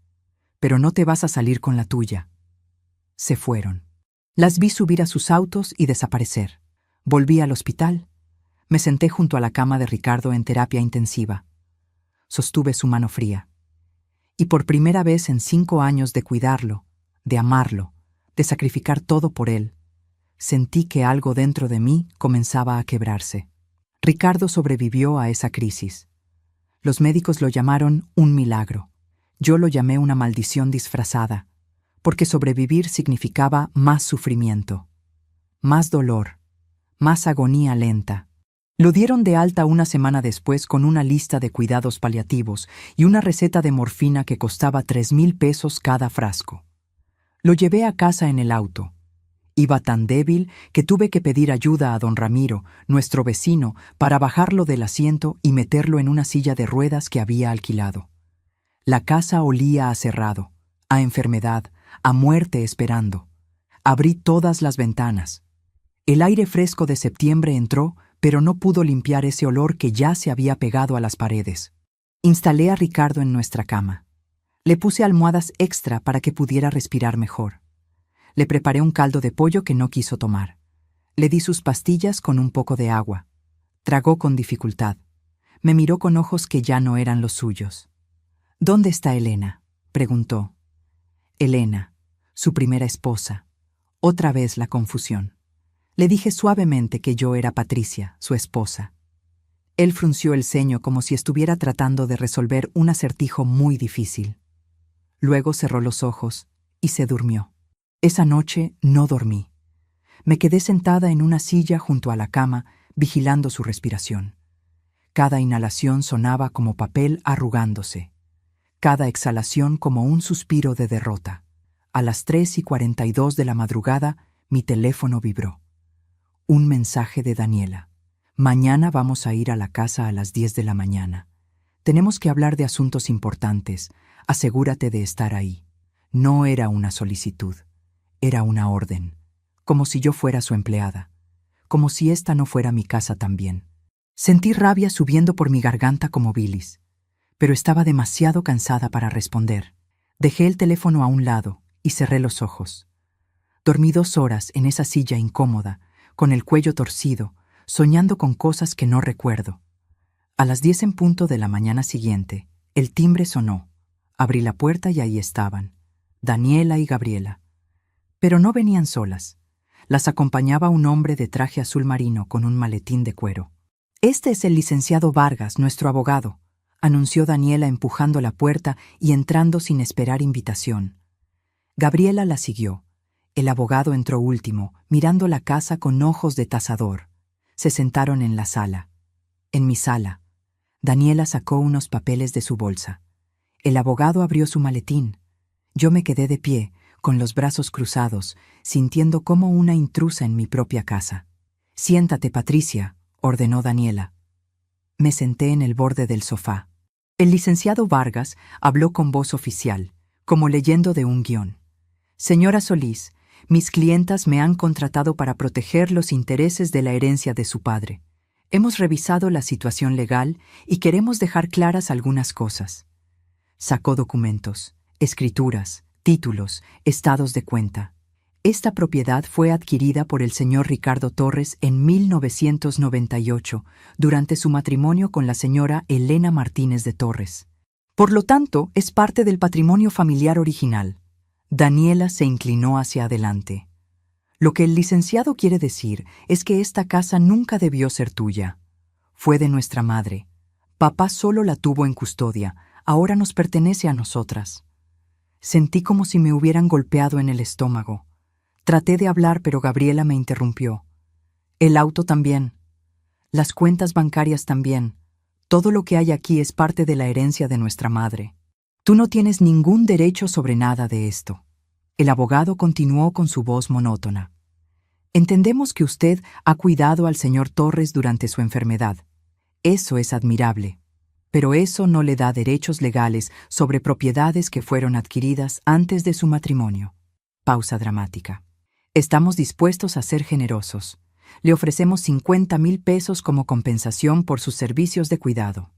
Pero no te vas a salir con la tuya. Se fueron. Las vi subir a sus autos y desaparecer. Volví al hospital. Me senté junto a la cama de Ricardo en terapia intensiva. Sostuve su mano fría. Y por primera vez en 5 años de cuidarlo, de amarlo, de sacrificar todo por él, sentí que algo dentro de mí comenzaba a quebrarse. Ricardo sobrevivió a esa crisis. Los médicos lo llamaron un milagro. Yo lo llamé una maldición disfrazada, porque sobrevivir significaba más sufrimiento, más dolor, más agonía lenta. Lo dieron de alta una semana después con una lista de cuidados paliativos y una receta de morfina que costaba 3,000 pesos cada frasco. Lo llevé a casa en el auto. Iba tan débil que tuve que pedir ayuda a don Ramiro, nuestro vecino, para bajarlo del asiento y meterlo en una silla de ruedas que había alquilado. La casa olía a cerrado, a enfermedad, a muerte esperando. Abrí todas las ventanas. El aire fresco de septiembre entró, pero no pudo limpiar ese olor que ya se había pegado a las paredes. Instalé a Ricardo en nuestra cama. Le puse almohadas extra para que pudiera respirar mejor. Le preparé un caldo de pollo que no quiso tomar. Le di sus pastillas con un poco de agua. Tragó con dificultad. Me miró con ojos que ya no eran los suyos. ¿Dónde está Elena?, preguntó. Elena, su primera esposa. Otra vez la confusión. Le dije suavemente que yo era Patricia, su esposa. Él frunció el ceño como si estuviera tratando de resolver un acertijo muy difícil. Luego cerró los ojos y se durmió. Esa noche no dormí. Me quedé sentada en una silla junto a la cama, vigilando su respiración. Cada inhalación sonaba como papel arrugándose. Cada exhalación como un suspiro de derrota. A las 3:42 de la madrugada, mi teléfono vibró. Un mensaje de Daniela. Mañana vamos a ir a la casa a las 10 de la mañana. Tenemos que hablar de asuntos importantes. Asegúrate de estar ahí. No era una solicitud. Era una orden. Como si yo fuera su empleada. Como si esta no fuera mi casa también. Sentí rabia subiendo por mi garganta como bilis. Pero estaba demasiado cansada para responder. Dejé el teléfono a un lado y cerré los ojos. Dormí 2 horas en esa silla incómoda, con el cuello torcido, soñando con cosas que no recuerdo. A las 10 en punto de la mañana siguiente, el timbre sonó. Abrí la puerta y ahí estaban, Daniela y Gabriela. Pero no venían solas. Las acompañaba un hombre de traje azul marino con un maletín de cuero. «Este es el licenciado Vargas, nuestro abogado», anunció Daniela empujando la puerta y entrando sin esperar invitación. Gabriela la siguió. El abogado entró último, mirando la casa con ojos de tasador. Se sentaron en la sala. En mi sala, Daniela sacó unos papeles de su bolsa. El abogado abrió su maletín. Yo me quedé de pie, con los brazos cruzados, sintiendo como una intrusa en mi propia casa. «Siéntate, Patricia», ordenó Daniela. Me senté en el borde del sofá. El licenciado Vargas habló con voz oficial, como leyendo de un guión. «Señora Solís, mis clientas me han contratado para proteger los intereses de la herencia de su padre. Hemos revisado la situación legal y queremos dejar claras algunas cosas». Sacó documentos, escrituras, títulos, estados de cuenta. Esta propiedad fue adquirida por el señor Ricardo Torres en 1998, durante su matrimonio con la señora Elena Martínez de Torres. Por lo tanto, es parte del patrimonio familiar original. Daniela se inclinó hacia adelante. Lo que el licenciado quiere decir es que esta casa nunca debió ser tuya. Fue de nuestra madre. Papá solo la tuvo en custodia. Ahora nos pertenece a nosotras. Sentí como si me hubieran golpeado en el estómago. Traté de hablar, pero Gabriela me interrumpió. El auto también. Las cuentas bancarias también. Todo lo que hay aquí es parte de la herencia de nuestra madre. Tú no tienes ningún derecho sobre nada de esto. El abogado continuó con su voz monótona. Entendemos que usted ha cuidado al señor Torres durante su enfermedad. Eso es admirable. Pero eso no le da derechos legales sobre propiedades que fueron adquiridas antes de su matrimonio. Pausa dramática. Estamos dispuestos a ser generosos. Le ofrecemos 50,000 pesos como compensación por sus servicios de cuidado.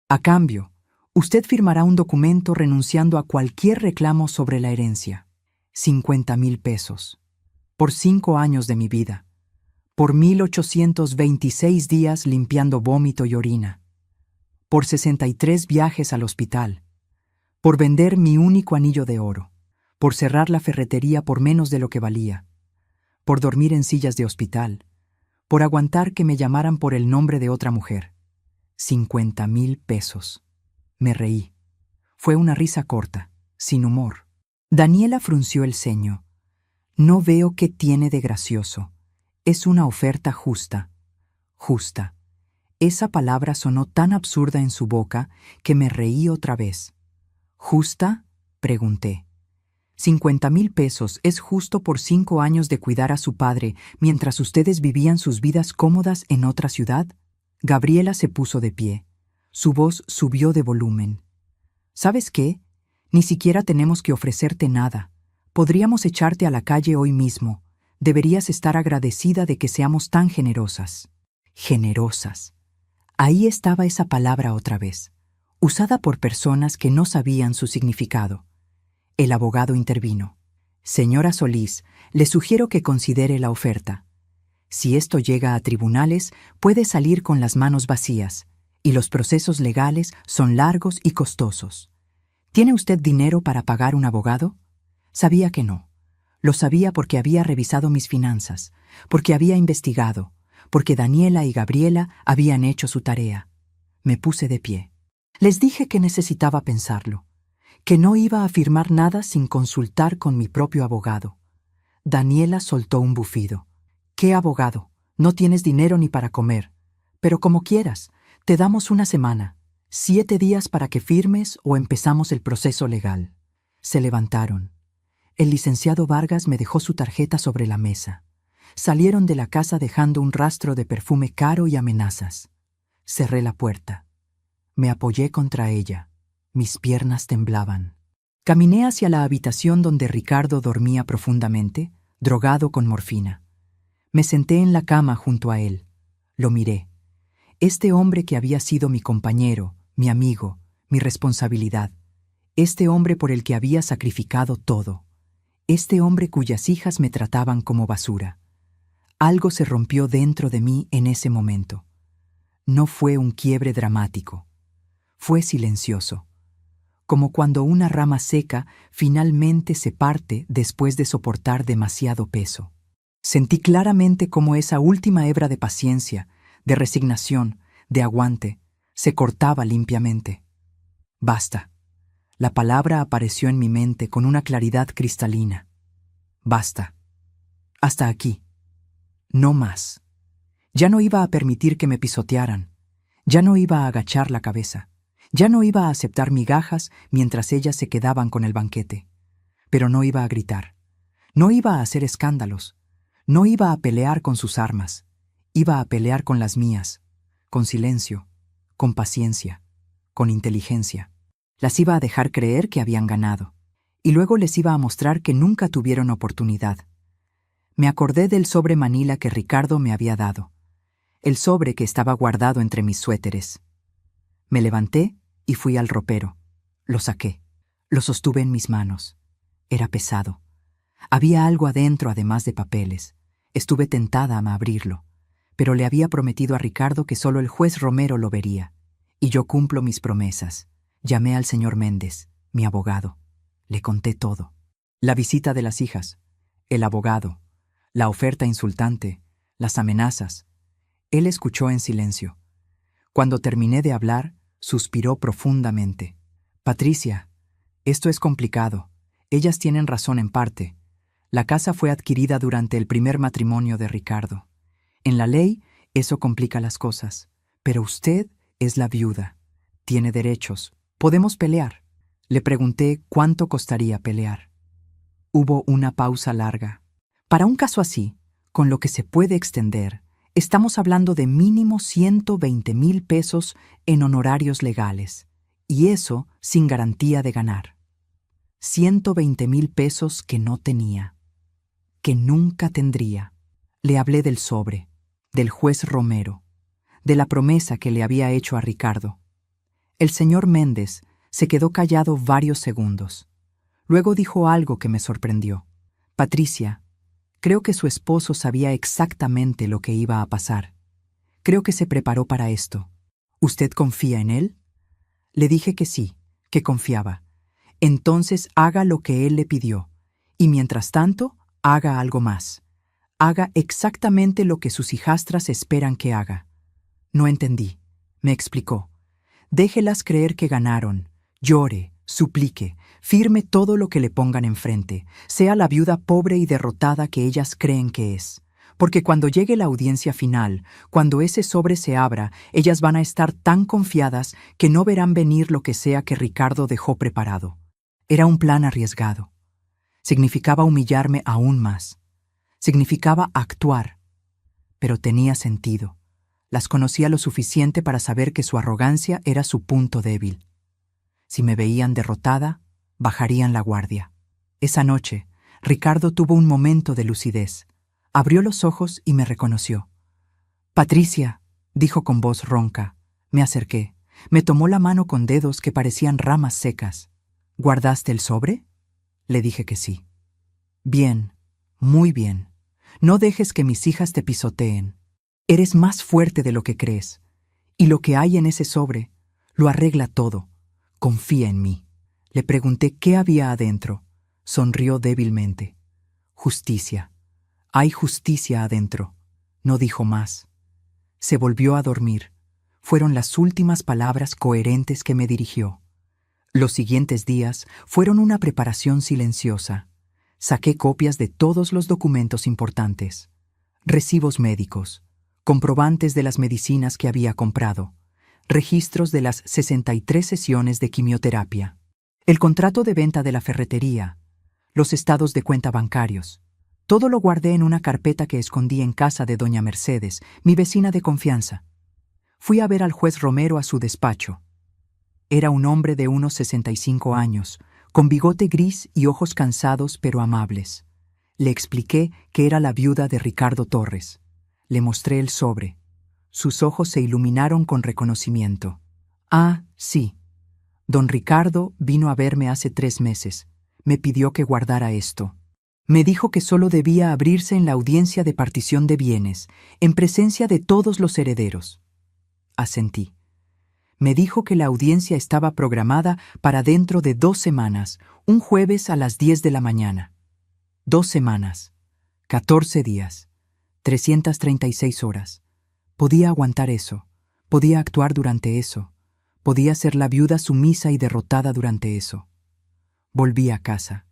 A cambio, usted firmará un documento renunciando a cualquier reclamo sobre la herencia. 50,000 pesos. Por 5 años de mi vida. Por 1,826 días limpiando vómito y orina. Por 63 viajes al hospital. Por vender mi único anillo de oro. Por cerrar la ferretería por menos de lo que valía. Por dormir en sillas de hospital. Por aguantar que me llamaran por el nombre de otra mujer. 50,000 pesos. Me reí. Fue una risa corta, sin humor. Daniela frunció el ceño. No veo qué tiene de gracioso. Es una oferta justa. Justa. Esa palabra sonó tan absurda en su boca que me reí otra vez. ¿Justa?, pregunté. 50,000 pesos es justo por 5 años de cuidar a su padre mientras ustedes vivían sus vidas cómodas en otra ciudad. Gabriela se puso de pie. Su voz subió de volumen. ¿Sabes qué? Ni siquiera tenemos que ofrecerte nada. Podríamos echarte a la calle hoy mismo. Deberías estar agradecida de que seamos tan generosas. Generosas. Ahí estaba esa palabra otra vez, usada por personas que no sabían su significado. El abogado intervino. Señora Solís, le sugiero que considere la oferta. Si esto llega a tribunales, puede salir con las manos vacías, y los procesos legales son largos y costosos. ¿Tiene usted dinero para pagar un abogado? Sabía que no. Lo sabía porque había revisado mis finanzas, porque había investigado, porque Daniela y Gabriela habían hecho su tarea. Me puse de pie. Les dije que necesitaba pensarlo, que no iba a firmar nada sin consultar con mi propio abogado. Daniela soltó un bufido. ¿Qué abogado? No tienes dinero ni para comer. Pero como quieras, te damos una semana, 7 días para que firmes o empezamos el proceso legal. Se levantaron. El licenciado Vargas me dejó su tarjeta sobre la mesa. Salieron de la casa dejando un rastro de perfume caro y amenazas. Cerré la puerta. Me apoyé contra ella. Mis piernas temblaban. Caminé hacia la habitación donde Ricardo dormía profundamente, drogado con morfina. Me senté en la cama junto a él. Lo miré. Este hombre que había sido mi compañero, mi amigo, mi responsabilidad. Este hombre por el que había sacrificado todo. Este hombre cuyas hijas me trataban como basura. Algo se rompió dentro de mí en ese momento. No fue un quiebre dramático. Fue silencioso. Como cuando una rama seca finalmente se parte después de soportar demasiado peso. Sentí claramente cómo esa última hebra de paciencia, de resignación, de aguante, se cortaba limpiamente. Basta. La palabra apareció en mi mente con una claridad cristalina. Basta. Hasta aquí. No más. Ya no iba a permitir que me pisotearan. Ya no iba a agachar la cabeza. Ya no iba a aceptar migajas mientras ellas se quedaban con el banquete. Pero no iba a gritar. No iba a hacer escándalos. No iba a pelear con sus armas. Iba a pelear con las mías. Con silencio. Con paciencia. Con inteligencia. Las iba a dejar creer que habían ganado. Y luego les iba a mostrar que nunca tuvieron oportunidad. Me acordé del sobre Manila que Ricardo me había dado. El sobre que estaba guardado entre mis suéteres. Me levanté y fui al ropero. Lo saqué. Lo sostuve en mis manos. Era pesado. Había algo adentro además de papeles. Estuve tentada a abrirlo, pero le había prometido a Ricardo que solo el juez Romero lo vería. Y yo cumplo mis promesas. Llamé al señor Méndez, mi abogado. Le conté todo. La visita de las hijas, el abogado, la oferta insultante, las amenazas. Él escuchó en silencio. Cuando terminé de hablar, suspiró profundamente. Patricia, esto es complicado. Ellas tienen razón en parte. La casa fue adquirida durante el primer matrimonio de Ricardo. En la ley, eso complica las cosas. Pero usted es la viuda. Tiene derechos. Podemos pelear. Le pregunté cuánto costaría pelear. Hubo una pausa larga. Para un caso así, con lo que se puede extender, estamos hablando de mínimo 120,000 pesos en honorarios legales. Y eso sin garantía de ganar. 120,000 pesos que no tenía. Que nunca tendría. Le hablé del sobre, del juez Romero, de la promesa que le había hecho a Ricardo. El señor Méndez se quedó callado varios segundos. Luego dijo algo que me sorprendió. Patricia, creo que su esposo sabía exactamente lo que iba a pasar. Creo que se preparó para esto. ¿Usted confía en él? Le dije que sí, que confiaba. Entonces haga lo que él le pidió. Y mientras tanto, haga algo más. Haga exactamente lo que sus hijastras esperan que haga. No entendí. Me explicó. Déjelas creer que ganaron. Llore, suplique, firme todo lo que le pongan enfrente. Sea la viuda pobre y derrotada que ellas creen que es. Porque cuando llegue la audiencia final, cuando ese sobre se abra, ellas van a estar tan confiadas que no verán venir lo que sea que Ricardo dejó preparado. Era un plan arriesgado. Significaba humillarme aún más. Significaba actuar. Pero tenía sentido. Las conocía lo suficiente para saber que su arrogancia era su punto débil. Si me veían derrotada, bajarían la guardia. Esa noche, Ricardo tuvo un momento de lucidez. Abrió los ojos y me reconoció. «Patricia», dijo con voz ronca. Me acerqué. Me tomó la mano con dedos que parecían ramas secas. «¿Guardaste el sobre?» Le dije que sí. «Bien, muy bien. No dejes que mis hijas te pisoteen. Eres más fuerte de lo que crees. Y lo que hay en ese sobre lo arregla todo. Confía en mí». Le pregunté qué había adentro. Sonrió débilmente. «Justicia. Hay justicia adentro». No dijo más. Se volvió a dormir. Fueron las últimas palabras coherentes que me dirigió. Los siguientes días fueron una preparación silenciosa. Saqué copias de todos los documentos importantes. Recibos médicos, comprobantes de las medicinas que había comprado, registros de las 63 sesiones de quimioterapia, el contrato de venta de la ferretería, los estados de cuenta bancarios. Todo lo guardé en una carpeta que escondí en casa de doña Mercedes, mi vecina de confianza. Fui a ver al juez Romero a su despacho. Era un hombre de unos 65 años, con bigote gris y ojos cansados pero amables. Le expliqué que era la viuda de Ricardo Torres. Le mostré el sobre. Sus ojos se iluminaron con reconocimiento. «Ah, sí. Don Ricardo vino a verme hace 3 meses. Me pidió que guardara esto. Me dijo que solo debía abrirse en la audiencia de partición de bienes, en presencia de todos los herederos». Asentí. Me dijo que la audiencia estaba programada para dentro de 2 semanas, un jueves a las 10 de la mañana. 2 semanas, 14 días, 336 horas. Podía aguantar eso, podía actuar durante eso, podía ser la viuda sumisa y derrotada durante eso. Volví a casa.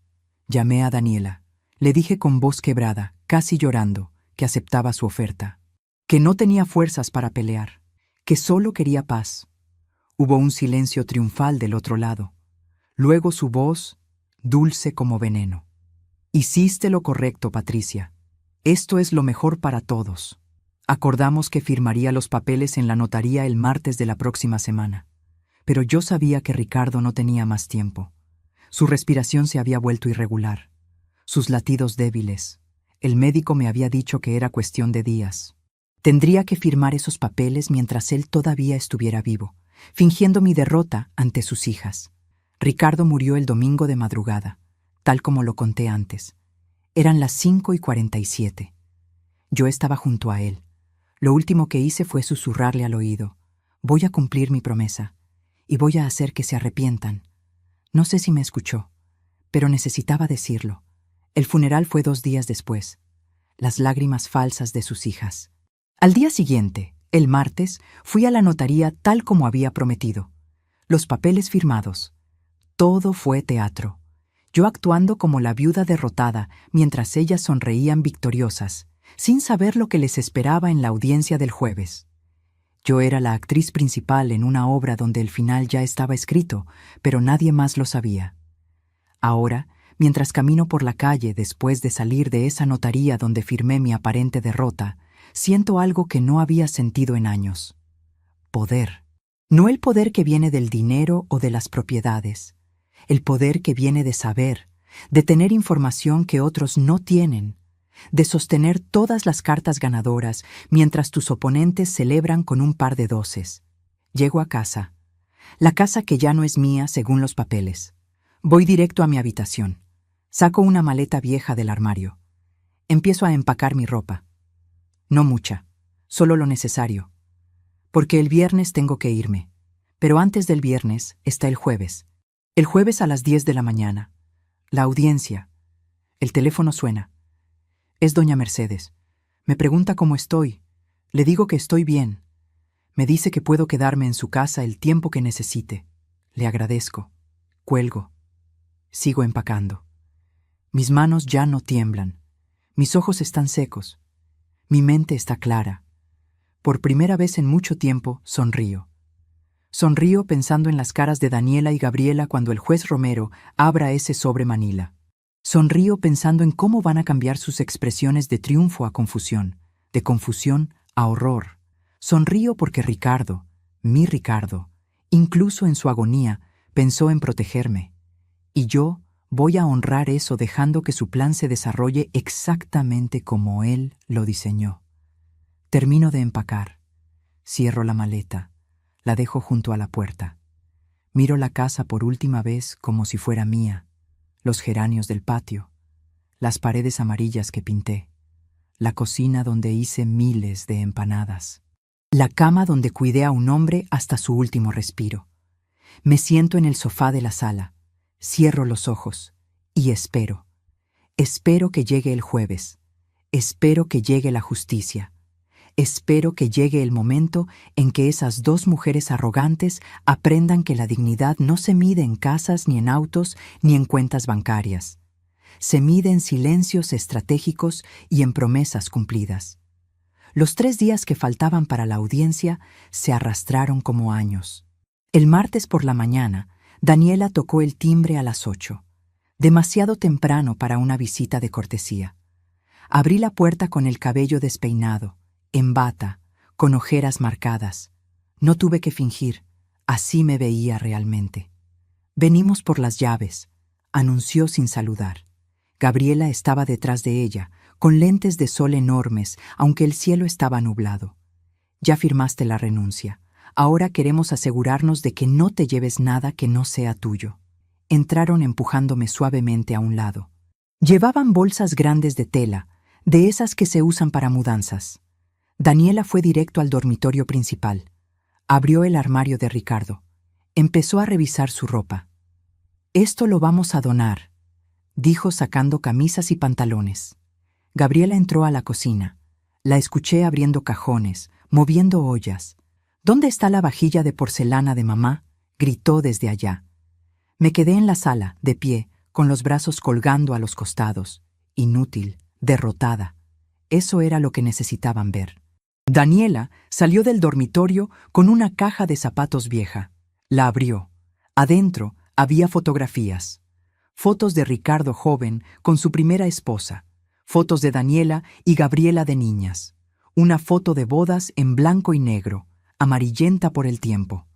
Llamé a Daniela. Le dije con voz quebrada, casi llorando, que aceptaba su oferta, que no tenía fuerzas para pelear, que solo quería paz. Hubo un silencio triunfal del otro lado. Luego su voz, dulce como veneno. Hiciste lo correcto, Patricia. Esto es lo mejor para todos. Acordamos que firmaría los papeles en la notaría el martes de la próxima semana. Pero yo sabía que Ricardo no tenía más tiempo. Su respiración se había vuelto irregular, sus latidos débiles. El médico me había dicho que era cuestión de días. Tendría que firmar esos papeles mientras él todavía estuviera vivo, fingiendo mi derrota ante sus hijas. Ricardo murió el domingo de madrugada, tal como lo conté antes. Eran las 5:47. Yo estaba junto a él. Lo último que hice fue susurrarle al oído: voy a cumplir mi promesa, y voy a hacer que se arrepientan. No sé si me escuchó, pero necesitaba decirlo. El funeral fue 2 días después. Las lágrimas falsas de sus hijas. Al día siguiente, el martes, fui a la notaría tal como había prometido. Los papeles firmados. Todo fue teatro. Yo actuando como la viuda derrotada, mientras ellas sonreían victoriosas, sin saber lo que les esperaba en la audiencia del jueves. Yo era la actriz principal en una obra donde el final ya estaba escrito, pero nadie más lo sabía. Ahora, mientras camino por la calle después de salir de esa notaría donde firmé mi aparente derrota, siento algo que no había sentido en años. Poder. No el poder que viene del dinero o de las propiedades. El poder que viene de saber, de tener información que otros no tienen, de sostener todas las cartas ganadoras mientras tus oponentes celebran con un par de doces. Llego a casa. La casa que ya no es mía según los papeles. Voy directo a mi habitación. Saco una maleta vieja del armario. Empiezo a empacar mi ropa. No mucha, solo lo necesario. Porque el viernes tengo que irme. Pero antes del viernes está el jueves. El jueves a las 10 de la mañana. La audiencia. El teléfono suena. Es doña Mercedes. Me pregunta cómo estoy. Le digo que estoy bien. Me dice que puedo quedarme en su casa el tiempo que necesite. Le agradezco. Cuelgo. Sigo empacando. Mis manos ya no tiemblan. Mis ojos están secos. Mi mente está clara. Por primera vez en mucho tiempo sonrío. Sonrío pensando en las caras de Daniela y Gabriela cuando el juez Romero abra ese sobre Manila. Sonrío pensando en cómo van a cambiar sus expresiones de triunfo a confusión, de confusión a horror. Sonrío porque Ricardo, mi Ricardo, incluso en su agonía, pensó en protegerme. Y yo voy a honrar eso dejando que su plan se desarrolle exactamente como él lo diseñó. Termino de empacar. Cierro la maleta. La dejo junto a la puerta. Miro la casa por última vez como si fuera mía. Los geranios del patio. Las paredes amarillas que pinté. La cocina donde hice miles de empanadas. La cama donde cuidé a un hombre hasta su último respiro. Me siento en el sofá de la sala. Cierro los ojos. Y espero. Espero que llegue el jueves. Espero que llegue la justicia. Espero que llegue el momento en que esas 2 mujeres arrogantes aprendan que la dignidad no se mide en casas, ni en autos, ni en cuentas bancarias. Se mide en silencios estratégicos y en promesas cumplidas. Los 3 días que faltaban para la audiencia se arrastraron como años. El martes por la mañana, Daniela tocó el timbre a las 8. Demasiado temprano para una visita de cortesía. Abrí la puerta con el cabello despeinado, en bata, con ojeras marcadas. No tuve que fingir, así me veía realmente. Venimos por las llaves, anunció sin saludar. Gabriela estaba detrás de ella, con lentes de sol enormes, aunque el cielo estaba nublado. Ya firmaste la renuncia. Ahora queremos asegurarnos de que no te lleves nada que no sea tuyo. Entraron empujándome suavemente a un lado. Llevaban bolsas grandes de tela, de esas que se usan para mudanzas. Daniela fue directo al dormitorio principal. Abrió el armario de Ricardo. Empezó a revisar su ropa. «Esto lo vamos a donar», dijo sacando camisas y pantalones. Gabriela entró a la cocina. La escuché abriendo cajones, moviendo ollas. «¿Dónde está la vajilla de porcelana de mamá?», gritó desde allá. Me quedé en la sala, de pie, con los brazos colgando a los costados. Inútil, derrotada. Eso era lo que necesitaban ver. Daniela salió del dormitorio con una caja de zapatos vieja. La abrió. Adentro había fotografías. Fotos de Ricardo joven con su primera esposa. Fotos de Daniela y Gabriela de niñas. Una foto de bodas en blanco y negro, amarillenta por el tiempo.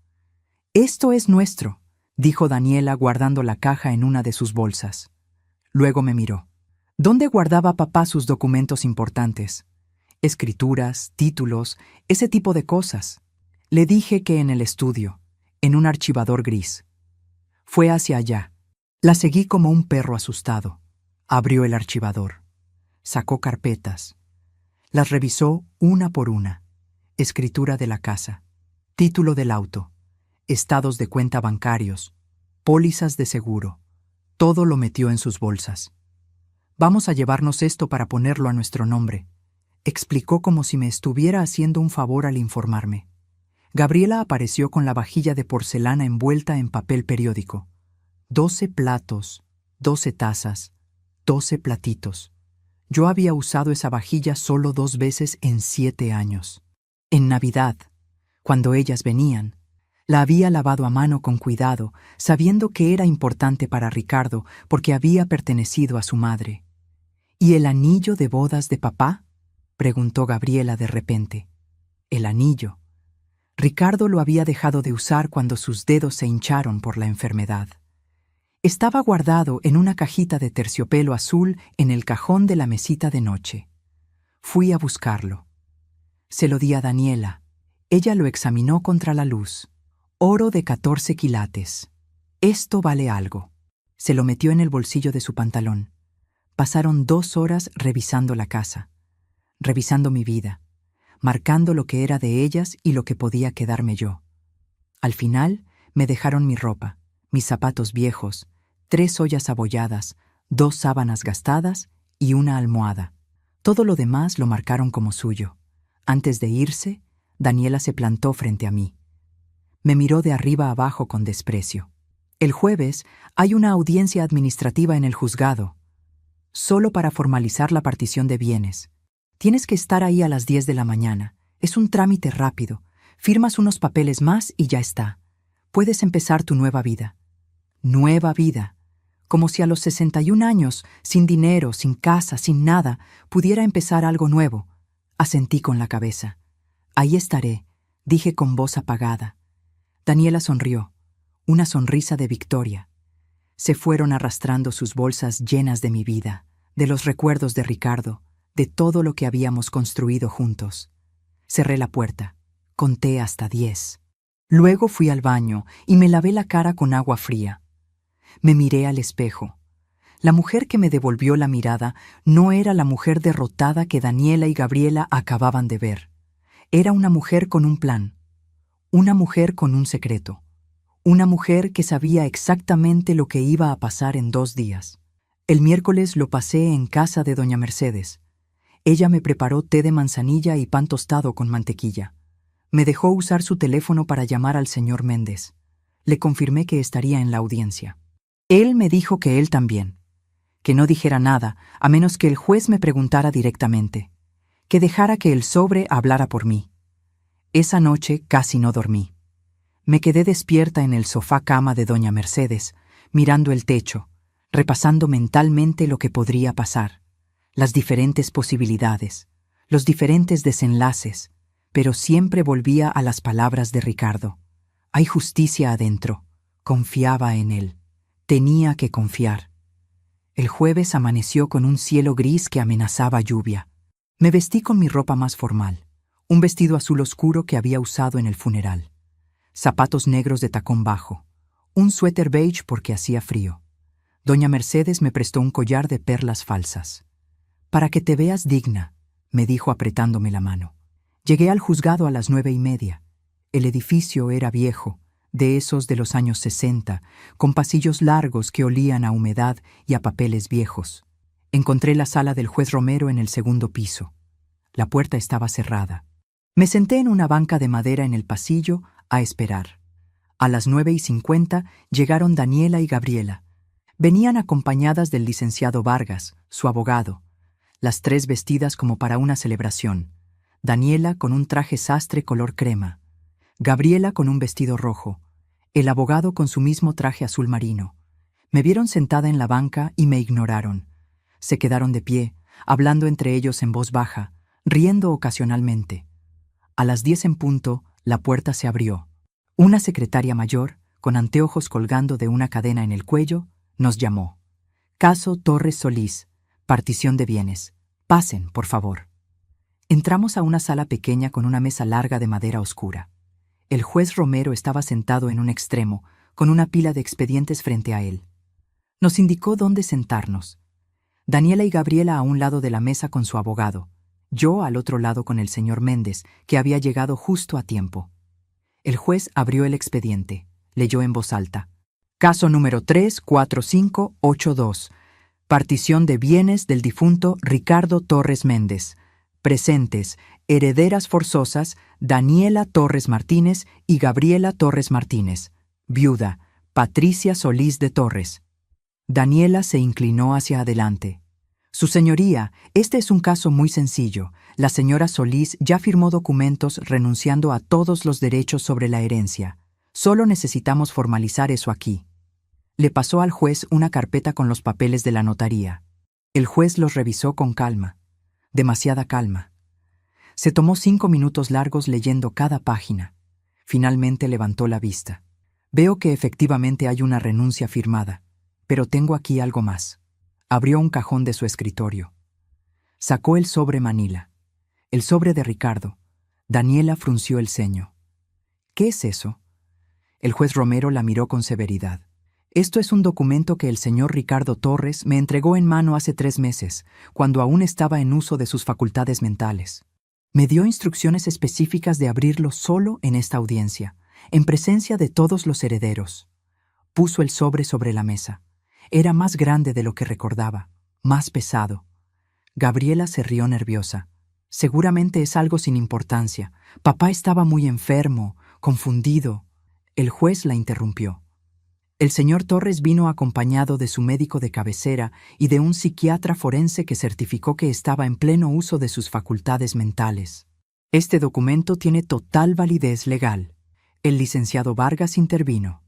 «Esto es nuestro», dijo Daniela guardando la caja en una de sus bolsas. Luego me miró. ¿Dónde guardaba papá sus documentos importantes? Escrituras, títulos, ese tipo de cosas. Le dije que en el estudio, en un archivador gris. Fue hacia allá. La seguí como un perro asustado. Abrió el archivador. Sacó carpetas. Las revisó una por una. Escritura de la casa, título del auto, estados de cuenta bancarios, pólizas de seguro. Todo lo metió en sus bolsas. «Vamos a llevarnos esto para ponerlo a nuestro nombre», explicó como si me estuviera haciendo un favor al informarme. Gabriela apareció con la vajilla de porcelana envuelta en papel periódico. 12 platos, 12 tazas, 12 platitos. Yo había usado esa vajilla solo 2 veces en 7 años. En Navidad, cuando ellas venían, la había lavado a mano con cuidado, sabiendo que era importante para Ricardo porque había pertenecido a su madre. «¿Y el anillo de bodas de papá?», preguntó Gabriela de repente. El anillo. Ricardo lo había dejado de usar cuando sus dedos se hincharon por la enfermedad. Estaba guardado en una cajita de terciopelo azul en el cajón de la mesita de noche. Fui a buscarlo. Se lo di a Daniela. Ella lo examinó contra la luz. Oro de 14 quilates. «Esto vale algo». Se lo metió en el bolsillo de su pantalón. Pasaron 2 horas revisando la casa, revisando mi vida, marcando lo que era de ellas y lo que podía quedarme yo. Al final, me dejaron mi ropa, mis zapatos viejos, 3 ollas abolladas, 2 sábanas gastadas y una almohada. Todo lo demás lo marcaron como suyo. Antes de irse, Daniela se plantó frente a mí. Me miró de arriba abajo con desprecio. «El jueves hay una audiencia administrativa en el juzgado, solo para formalizar la partición de bienes. Tienes que estar ahí a las 10 de la mañana. Es un trámite rápido. Firmas unos papeles más y ya está. Puedes empezar tu nueva vida». Nueva vida. Como si a los 61 años, sin dinero, sin casa, sin nada, pudiera empezar algo nuevo. Asentí con la cabeza. «Ahí estaré», dije con voz apagada. Daniela sonrió, una sonrisa de victoria. Se fueron arrastrando sus bolsas llenas de mi vida, de los recuerdos de Ricardo, de todo lo que habíamos construido juntos. Cerré la puerta, conté hasta 10. Luego fui al baño y me lavé la cara con agua fría. Me miré al espejo. La mujer que me devolvió la mirada no era la mujer derrotada que Daniela y Gabriela acababan de ver. Era una mujer con un plan, una mujer con un secreto, una mujer que sabía exactamente lo que iba a pasar en 2 días. El miércoles lo pasé en casa de doña Mercedes. Ella me preparó té de manzanilla y pan tostado con mantequilla. Me dejó usar su teléfono para llamar al señor Méndez. Le confirmé que estaría en la audiencia. Él me dijo que él también, que no dijera nada a menos que el juez me preguntara directamente, que dejara que el sobre hablara por mí. Esa noche casi no dormí. Me quedé despierta en el sofá cama de doña Mercedes, mirando el techo, repasando mentalmente lo que podría pasar, las diferentes posibilidades, los diferentes desenlaces, pero siempre volvía a las palabras de Ricardo. Hay justicia adentro. Confiaba en él. Tenía que confiar. El jueves amaneció con un cielo gris que amenazaba lluvia. Me vestí con mi ropa más formal, un vestido azul oscuro que había usado en el funeral, zapatos negros de tacón bajo, un suéter beige porque hacía frío. Doña Mercedes me prestó un collar de perlas falsas. «Para que te veas digna», me dijo apretándome la mano. Llegué al juzgado a las 9:30. El edificio era viejo, de esos de los años 60, con pasillos largos que olían a humedad y a papeles viejos. Encontré la sala del juez Romero en el 2.º piso. La puerta estaba cerrada. Me senté en una banca de madera en el pasillo a esperar. A las 9:50 llegaron Daniela y Gabriela. Venían acompañadas del licenciado Vargas, su abogado. las tres vestidas como para una celebración. Daniela con un traje sastre color crema, Gabriela con un vestido rojo, el abogado con su mismo traje azul marino. Me vieron sentada en la banca y me ignoraron. Se quedaron de pie, hablando entre ellos en voz baja, riendo ocasionalmente. A las 10 en punto, la puerta se abrió. Una secretaria mayor, con anteojos colgando de una cadena en el cuello, nos llamó. Caso Torres Solís, partición de bienes. Pasen, por favor. Entramos a una sala pequeña con una mesa larga de madera oscura. El juez Romero estaba sentado en un extremo, con una pila de expedientes frente a él. Nos indicó dónde sentarnos. Daniela y Gabriela a un lado de la mesa con su abogado, yo al otro lado con el señor Méndez, que había llegado justo a tiempo. El juez abrió el expediente, leyó en voz alta. Caso número 34582. Partición de bienes del difunto Ricardo Torres Méndez. Presentes, herederas forzosas, Daniela Torres Martínez y Gabriela Torres Martínez. Viuda, Patricia Solís de Torres. Daniela se inclinó hacia adelante. Su señoría, este es un caso muy sencillo. La señora Solís ya firmó documentos renunciando a todos los derechos sobre la herencia. Solo necesitamos formalizar eso aquí. Le pasó al juez una carpeta con los papeles de la notaría. El juez los revisó con calma, demasiada calma. Se tomó 5 minutos largos leyendo cada página. Finalmente levantó la vista. Veo que efectivamente hay una renuncia firmada, pero tengo aquí algo más. Abrió un cajón de su escritorio. Sacó el sobre manila. El sobre de Ricardo. Daniela frunció el ceño. ¿Qué es eso? El juez Romero la miró con severidad. Esto es un documento que el señor Ricardo Torres me entregó en mano hace 3 meses, cuando aún estaba en uso de sus facultades mentales. Me dio instrucciones específicas de abrirlo solo en esta audiencia, en presencia de todos los herederos. Puso el sobre la mesa. Era más grande de lo que recordaba, más pesado. Gabriela se rió nerviosa. Seguramente es algo sin importancia. Papá estaba muy enfermo, confundido. El juez la interrumpió. El señor Torres vino acompañado de su médico de cabecera y de un psiquiatra forense que certificó que estaba en pleno uso de sus facultades mentales. Este documento tiene total validez legal. El licenciado Vargas intervino.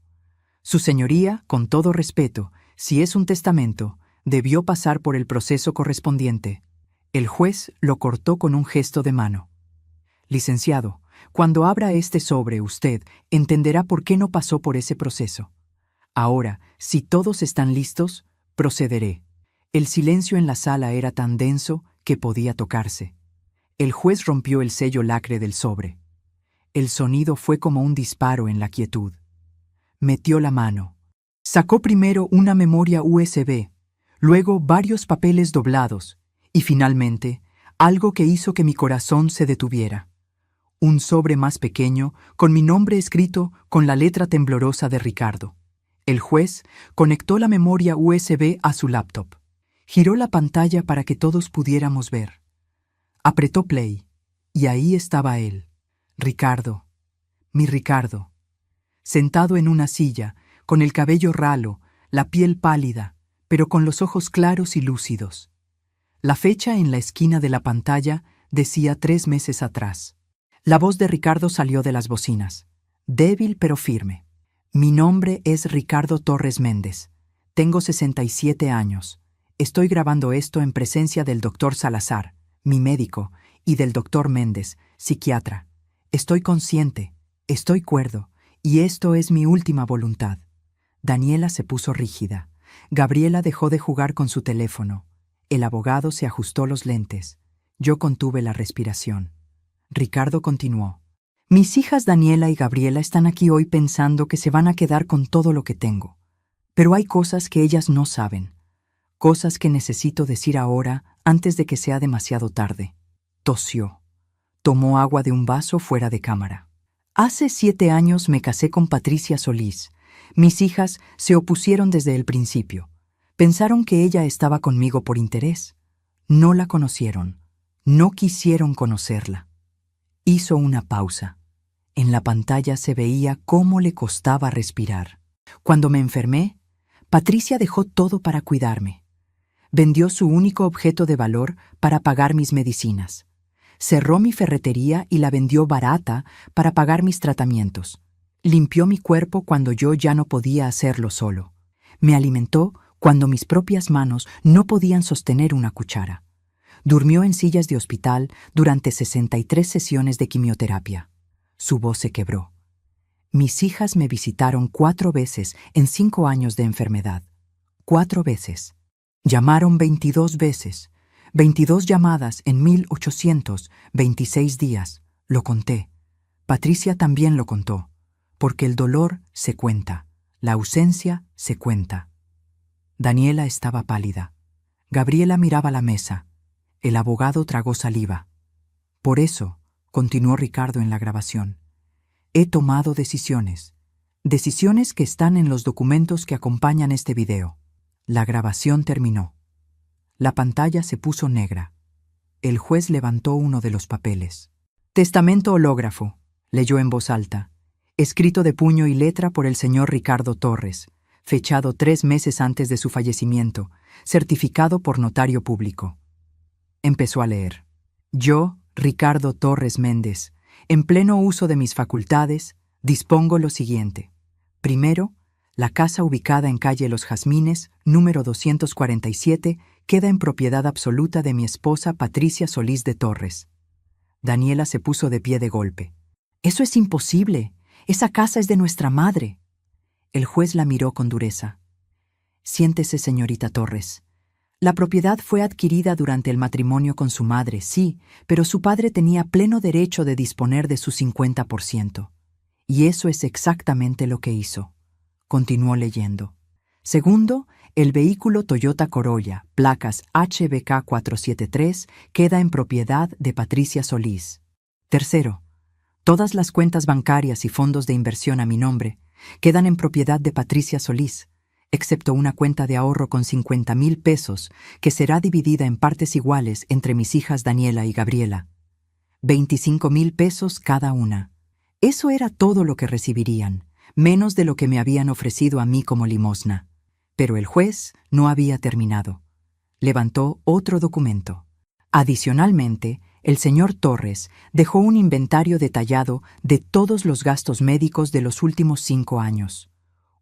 Su señoría, con todo respeto, si es un testamento, debió pasar por el proceso correspondiente. El juez lo cortó con un gesto de mano. Licenciado, cuando abra este sobre usted entenderá por qué no pasó por ese proceso. Ahora, si todos están listos, procederé. El silencio en la sala era tan denso que podía tocarse. El juez rompió el sello lacre del sobre. El sonido fue como un disparo en la quietud. Metió la mano. Sacó primero una memoria USB, luego varios papeles doblados y finalmente algo que hizo que mi corazón se detuviera. Un sobre más pequeño con mi nombre escrito con la letra temblorosa de Ricardo. El juez conectó la memoria USB a su laptop. Giró la pantalla para que todos pudiéramos ver. Apretó play, y ahí estaba él, Ricardo, mi Ricardo, sentado en una silla, con el cabello ralo, la piel pálida, pero con los ojos claros y lúcidos. La fecha en la esquina de la pantalla decía 3 meses atrás. La voz de Ricardo salió de las bocinas, débil pero firme. Mi nombre es Ricardo Torres Méndez. Tengo 67 años. Estoy grabando esto en presencia del doctor Salazar, mi médico, y del doctor Méndez, psiquiatra. Estoy consciente, estoy cuerdo, y esto es mi última voluntad. Daniela se puso rígida. Gabriela dejó de jugar con su teléfono. El abogado se ajustó los lentes. Yo contuve la respiración. Ricardo continuó. Mis hijas Daniela y Gabriela están aquí hoy pensando que se van a quedar con todo lo que tengo. Pero hay cosas que ellas no saben. Cosas que necesito decir ahora antes de que sea demasiado tarde. Tosió. Tomó agua de un vaso fuera de cámara. Hace 7 años me casé con Patricia Solís. Mis hijas se opusieron desde el principio. Pensaron que ella estaba conmigo por interés. No la conocieron. No quisieron conocerla. Hizo una pausa. En la pantalla se veía cómo le costaba respirar. Cuando me enfermé, Patricia dejó todo para cuidarme. Vendió su único objeto de valor para pagar mis medicinas. Cerró mi ferretería y la vendió barata para pagar mis tratamientos. Limpió mi cuerpo cuando yo ya no podía hacerlo solo. Me alimentó cuando mis propias manos no podían sostener una cuchara. Durmió en sillas de hospital durante 63 sesiones de quimioterapia. Su voz se quebró. Mis hijas me visitaron 4 veces en 5 años de enfermedad. 4 veces. Llamaron 22 veces. 22 llamadas en 1826 días. Lo conté. Patricia también lo contó. Porque el dolor se cuenta. La ausencia se cuenta. Daniela estaba pálida. Gabriela miraba la mesa. El abogado tragó saliva. Por eso, continuó Ricardo en la grabación, he tomado decisiones. Decisiones que están en los documentos que acompañan este video. La grabación terminó. La pantalla se puso negra. El juez levantó uno de los papeles. Testamento hológrafo, leyó en voz alta, escrito de puño y letra por el señor Ricardo Torres, fechado 3 meses antes de su fallecimiento, certificado por notario público. Empezó a leer. Yo, Ricardo Torres Méndez, en pleno uso de mis facultades, dispongo lo siguiente. Primero, la casa ubicada en calle Los Jazmines, número 247, queda en propiedad absoluta de mi esposa Patricia Solís de Torres. Daniela se puso de pie de golpe. «Eso es imposible. Esa casa es de nuestra madre». El juez la miró con dureza. «Siéntese, señorita Torres. La propiedad fue adquirida durante el matrimonio con su madre, sí, pero su padre tenía pleno derecho de disponer de su 50%. Y eso es exactamente lo que hizo». Continuó leyendo. Segundo, el vehículo Toyota Corolla, placas HBK 473, queda en propiedad de Patricia Solís. Tercero, todas las cuentas bancarias y fondos de inversión a mi nombre quedan en propiedad de Patricia Solís, excepto una cuenta de ahorro con 50,000 pesos que será dividida en partes iguales entre mis hijas Daniela y Gabriela. 25,000 pesos cada una. Eso era todo lo que recibirían, menos de lo que me habían ofrecido a mí como limosna. Pero el juez no había terminado. Levantó otro documento. Adicionalmente, el señor Torres dejó un inventario detallado de todos los gastos médicos de los últimos 5 años.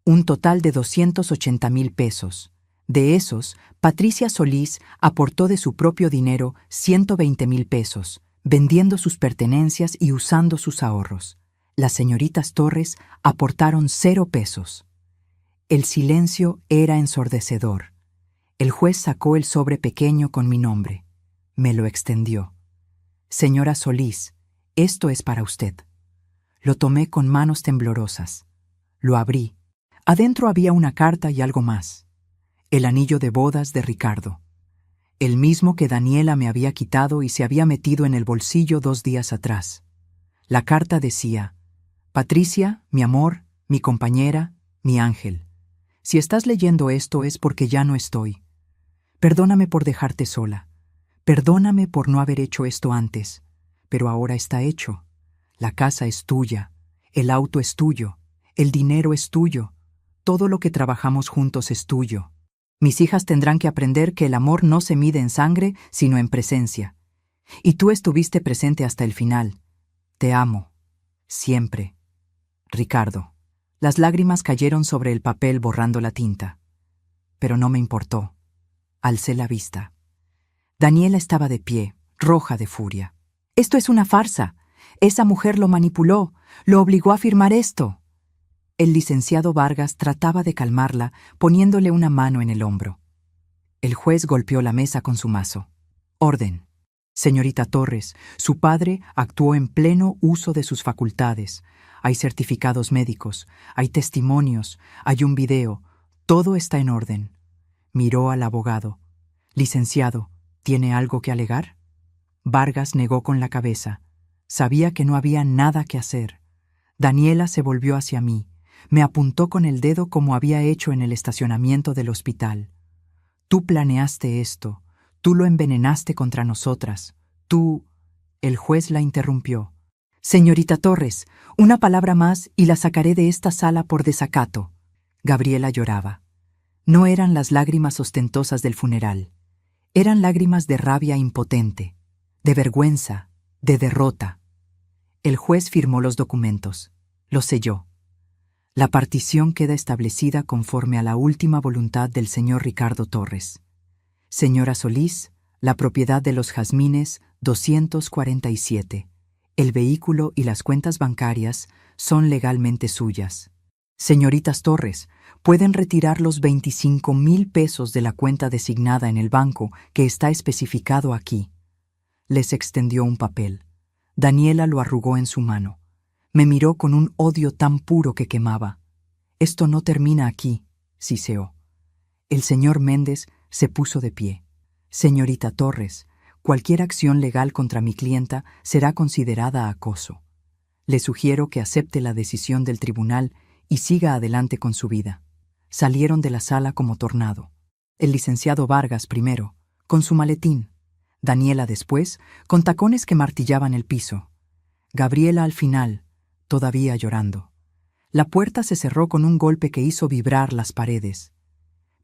Un total de 280,000 pesos. De esos, Patricia Solís aportó de su propio dinero 120,000 pesos, vendiendo sus pertenencias y usando sus ahorros. Las señoritas Torres aportaron 0 pesos. El silencio era ensordecedor. El juez sacó el sobre pequeño con mi nombre. Me lo extendió. «Señora Solís, esto es para usted». Lo tomé con manos temblorosas. Lo abrí. Adentro había una carta y algo más. El anillo de bodas de Ricardo. El mismo que Daniela me había quitado y se había metido en el bolsillo 2 días atrás. La carta decía: «Patricia, mi amor, mi compañera, mi ángel. Si estás leyendo esto es porque ya no estoy. Perdóname por dejarte sola. Perdóname por no haber hecho esto antes. Pero ahora está hecho. La casa es tuya. El auto es tuyo. El dinero es tuyo. Todo lo que trabajamos juntos es tuyo. Mis hijas tendrán que aprender que el amor no se mide en sangre, sino en presencia. Y tú estuviste presente hasta el final. Te amo. Siempre. Ricardo». Las lágrimas cayeron sobre el papel borrando la tinta. Pero no me importó. Alcé la vista. Daniela estaba de pie, roja de furia. «Esto es una farsa. Esa mujer lo manipuló, lo obligó a firmar esto». El licenciado Vargas trataba de calmarla, poniéndole una mano en el hombro. El juez golpeó la mesa con su mazo. «Orden. Señorita Torres, su padre actuó en pleno uso de sus facultades. Hay certificados médicos, hay testimonios, hay un video. Todo está en orden». Miró al abogado. «Licenciado, ¿tiene algo que alegar?». Vargas negó con la cabeza. Sabía que no había nada que hacer. Daniela se volvió hacia mí. Me apuntó con el dedo como había hecho en el estacionamiento del hospital. «Tú planeaste esto. Tú lo envenenaste contra nosotras. Tú...». El juez la interrumpió. «Señorita Torres, una palabra más y la sacaré de esta sala por desacato». Gabriela lloraba. No eran las lágrimas ostentosas del funeral. Eran lágrimas de rabia impotente, de vergüenza, de derrota. El juez firmó los documentos, los selló. La partición queda establecida conforme a la última voluntad del señor Ricardo Torres. Señora Solís, la propiedad de los Jazmines 247. El vehículo y las cuentas bancarias son legalmente suyas. Señoritas Torres, pueden retirar los 25,000 pesos de la cuenta designada en el banco que está especificado aquí. Les extendió un papel. Daniela lo arrugó en su mano. Me miró con un odio tan puro que quemaba. Esto no termina aquí, siseó. El señor Méndez se puso de pie. Señorita Torres, cualquier acción legal contra mi clienta será considerada acoso. Le sugiero que acepte la decisión del tribunal y siga adelante con su vida. Salieron de la sala como tornado. El licenciado Vargas primero, con su maletín. Daniela después, con tacones que martillaban el piso. Gabriela al final, todavía llorando. La puerta se cerró con un golpe que hizo vibrar las paredes.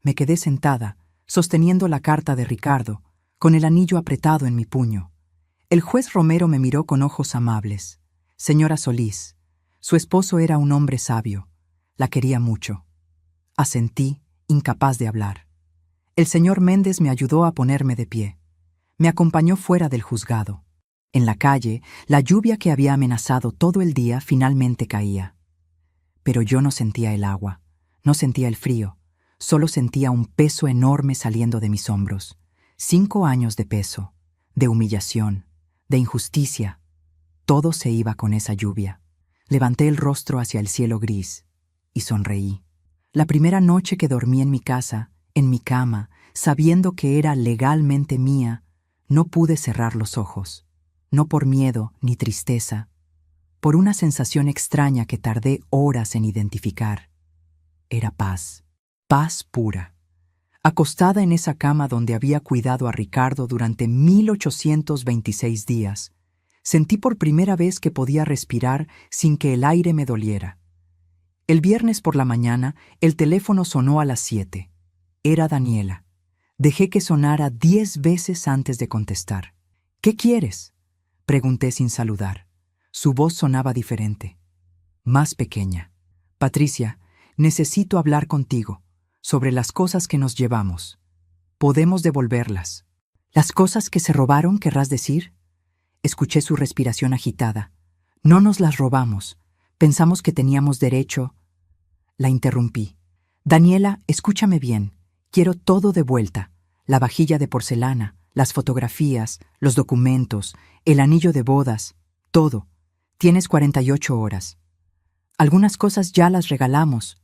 Me quedé sentada, sosteniendo la carta de Ricardo, con el anillo apretado en mi puño. El juez Romero me miró con ojos amables. Señora Solís, su esposo era un hombre sabio. La quería mucho. Asentí, incapaz de hablar. El señor Méndez me ayudó a ponerme de pie. Me acompañó fuera del juzgado. En la calle, la lluvia que había amenazado todo el día finalmente caía. Pero yo no sentía el agua, no sentía el frío, solo sentía un peso enorme saliendo de mis hombros. 5 años de peso, de humillación, de injusticia. Todo se iba con esa lluvia. Levanté el rostro hacia el cielo gris y sonreí. La primera noche que dormí en mi casa, en mi cama, sabiendo que era legalmente mía, no pude cerrar los ojos. No por miedo ni tristeza, por una sensación extraña que tardé horas en identificar. Era paz, paz pura. Acostada en esa cama donde había cuidado a Ricardo durante 1826 días, sentí por primera vez que podía respirar sin que el aire me doliera. El viernes por la mañana, el teléfono sonó a las 7. Era Daniela. Dejé que sonara 10 veces antes de contestar. ¿Qué quieres?, pregunté sin saludar. Su voz sonaba diferente, más pequeña. Patricia, necesito hablar contigo sobre las cosas que nos llevamos. Podemos devolverlas. ¿Las cosas que se robaron, querrás decir? Escuché su respiración agitada. No nos las robamos. Pensamos que teníamos derecho. La interrumpí. Daniela, escúchame bien. Quiero todo de vuelta. La vajilla de porcelana, las fotografías, los documentos, el anillo de bodas, todo. Tienes 48 horas. Algunas cosas ya las regalamos.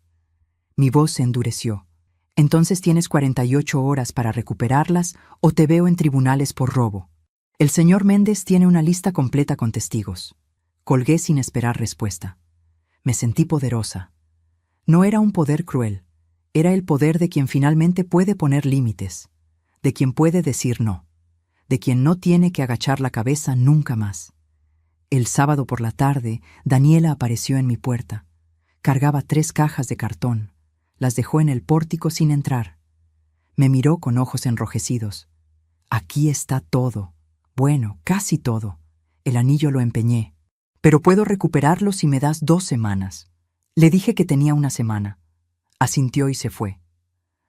Mi voz se endureció. Entonces tienes 48 horas para recuperarlas o te veo en tribunales por robo. El señor Méndez tiene una lista completa con testigos. Colgué sin esperar respuesta. Me sentí poderosa. No era un poder cruel. Era el poder de quien finalmente puede poner límites, de quien puede decir no, de quien no tiene que agachar la cabeza nunca más. El sábado por la tarde, Daniela apareció en mi puerta. Cargaba 3 cajas de cartón. Las dejó en el pórtico sin entrar. Me miró con ojos enrojecidos. Aquí está todo. Bueno, casi todo. El anillo lo empeñé. Pero puedo recuperarlo si me das 2 semanas. Le dije que tenía 1 semana. Asintió y se fue.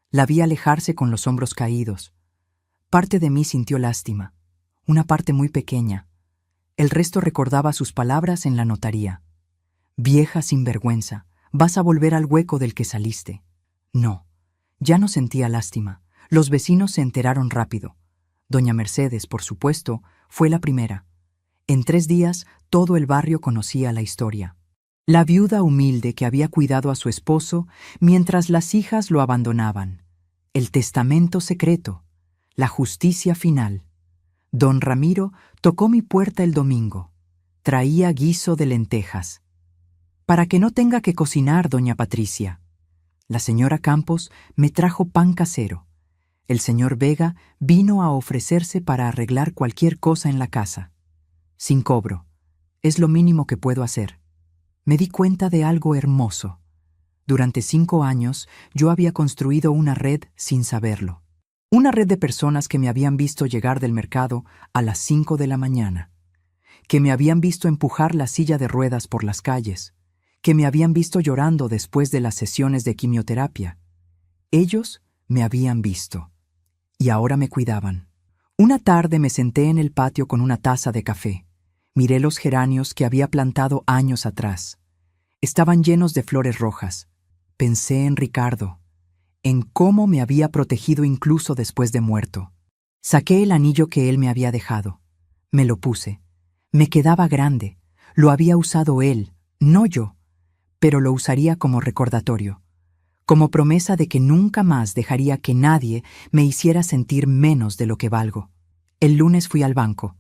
La vi alejarse con los hombros caídos. Parte de mí sintió lástima. Una parte muy pequeña. El resto recordaba sus palabras en la notaría. Vieja sinvergüenza, vas a volver al hueco del que saliste. No, ya no sentía lástima. Los vecinos se enteraron rápido. Doña Mercedes, por supuesto, fue la primera. En 3 días, todo el barrio conocía la historia. La viuda humilde que había cuidado a su esposo mientras las hijas lo abandonaban. El testamento secreto. La justicia final. Don Ramiro tocó mi puerta el domingo. Traía guiso de lentejas. Para que no tenga que cocinar, doña Patricia. La señora Campos me trajo pan casero. El señor Vega vino a ofrecerse para arreglar cualquier cosa en la casa. Sin cobro. Es lo mínimo que puedo hacer. Me di cuenta de algo hermoso. Durante 5 años yo había construido una red sin saberlo. Una red de personas que me habían visto llegar del mercado a las 5 de la mañana, que me habían visto empujar la silla de ruedas por las calles, que me habían visto llorando después de las sesiones de quimioterapia. Ellos me habían visto, y ahora me cuidaban. Una tarde me senté en el patio con una taza de café. Miré los geranios que había plantado años atrás. Estaban llenos de flores rojas. Pensé en Ricardo, en cómo me había protegido incluso después de muerto. Saqué el anillo que él me había dejado. Me lo puse. Me quedaba grande. Lo había usado él, no yo, pero lo usaría como recordatorio, como promesa de que nunca más dejaría que nadie me hiciera sentir menos de lo que valgo. El lunes fui al banco.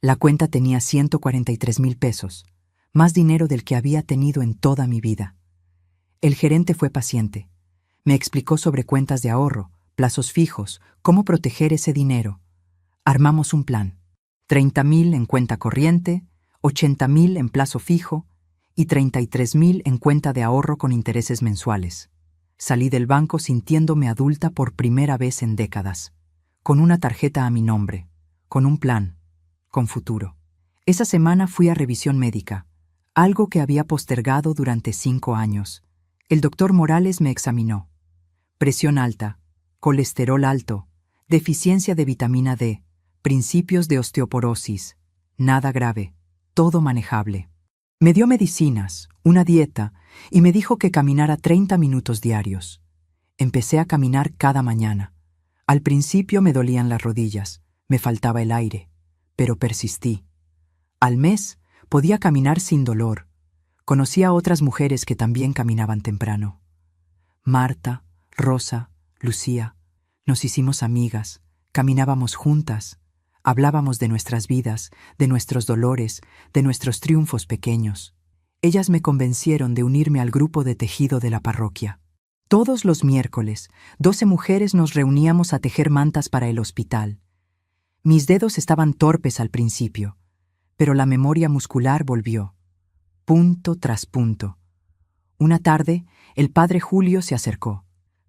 La cuenta tenía 143,000 pesos, más dinero del que había tenido en toda mi vida. El gerente fue paciente. Me explicó sobre cuentas de ahorro, plazos fijos, cómo proteger ese dinero. Armamos un plan. 30,000 en cuenta corriente, 80,000 en plazo fijo y 33,000 en cuenta de ahorro con intereses mensuales. Salí del banco sintiéndome adulta por primera vez en décadas, con una tarjeta a mi nombre, con un plan, con futuro. Esa semana fui a revisión médica, algo que había postergado durante 5 años. El doctor Morales me examinó. Presión alta, colesterol alto, deficiencia de vitamina D, principios de osteoporosis, nada grave, todo manejable. Me dio medicinas, una dieta, y me dijo que caminara 30 minutos diarios. Empecé a caminar cada mañana. Al principio me dolían las rodillas, me faltaba el aire, pero persistí. Al mes podía caminar sin dolor. Conocí a otras mujeres que también caminaban temprano. Marta, Rosa, Lucía. Nos hicimos amigas, caminábamos juntas, hablábamos de nuestras vidas, de nuestros dolores, de nuestros triunfos pequeños. Ellas me convencieron de unirme al grupo de tejido de la parroquia. Todos los miércoles, 12 mujeres nos reuníamos a tejer mantas para el hospital. Mis dedos estaban torpes al principio, pero la memoria muscular volvió, punto tras punto. Una tarde, el padre Julio se acercó.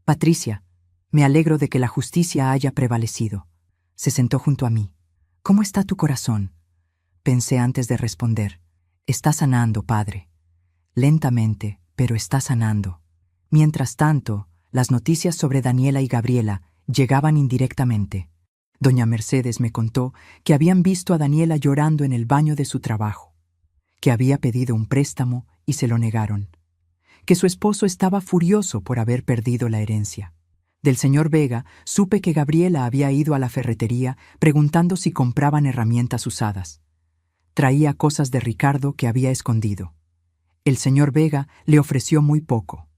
«Patricia, me alegro de que la justicia haya prevalecido». Se sentó junto a mí. «¿Cómo está tu corazón?». Pensé antes de responder. «Está sanando, padre. Lentamente, pero está sanando». Mientras tanto, las noticias sobre Daniela y Gabriela llegaban indirectamente. Doña Mercedes me contó que habían visto a Daniela llorando en el baño de su trabajo, que había pedido un préstamo y se lo negaron, que su esposo estaba furioso por haber perdido la herencia. Del señor Vega supe que Gabriela había ido a la ferretería preguntando si compraban herramientas usadas. Traía cosas de Ricardo que había escondido. El señor Vega le ofreció muy poco.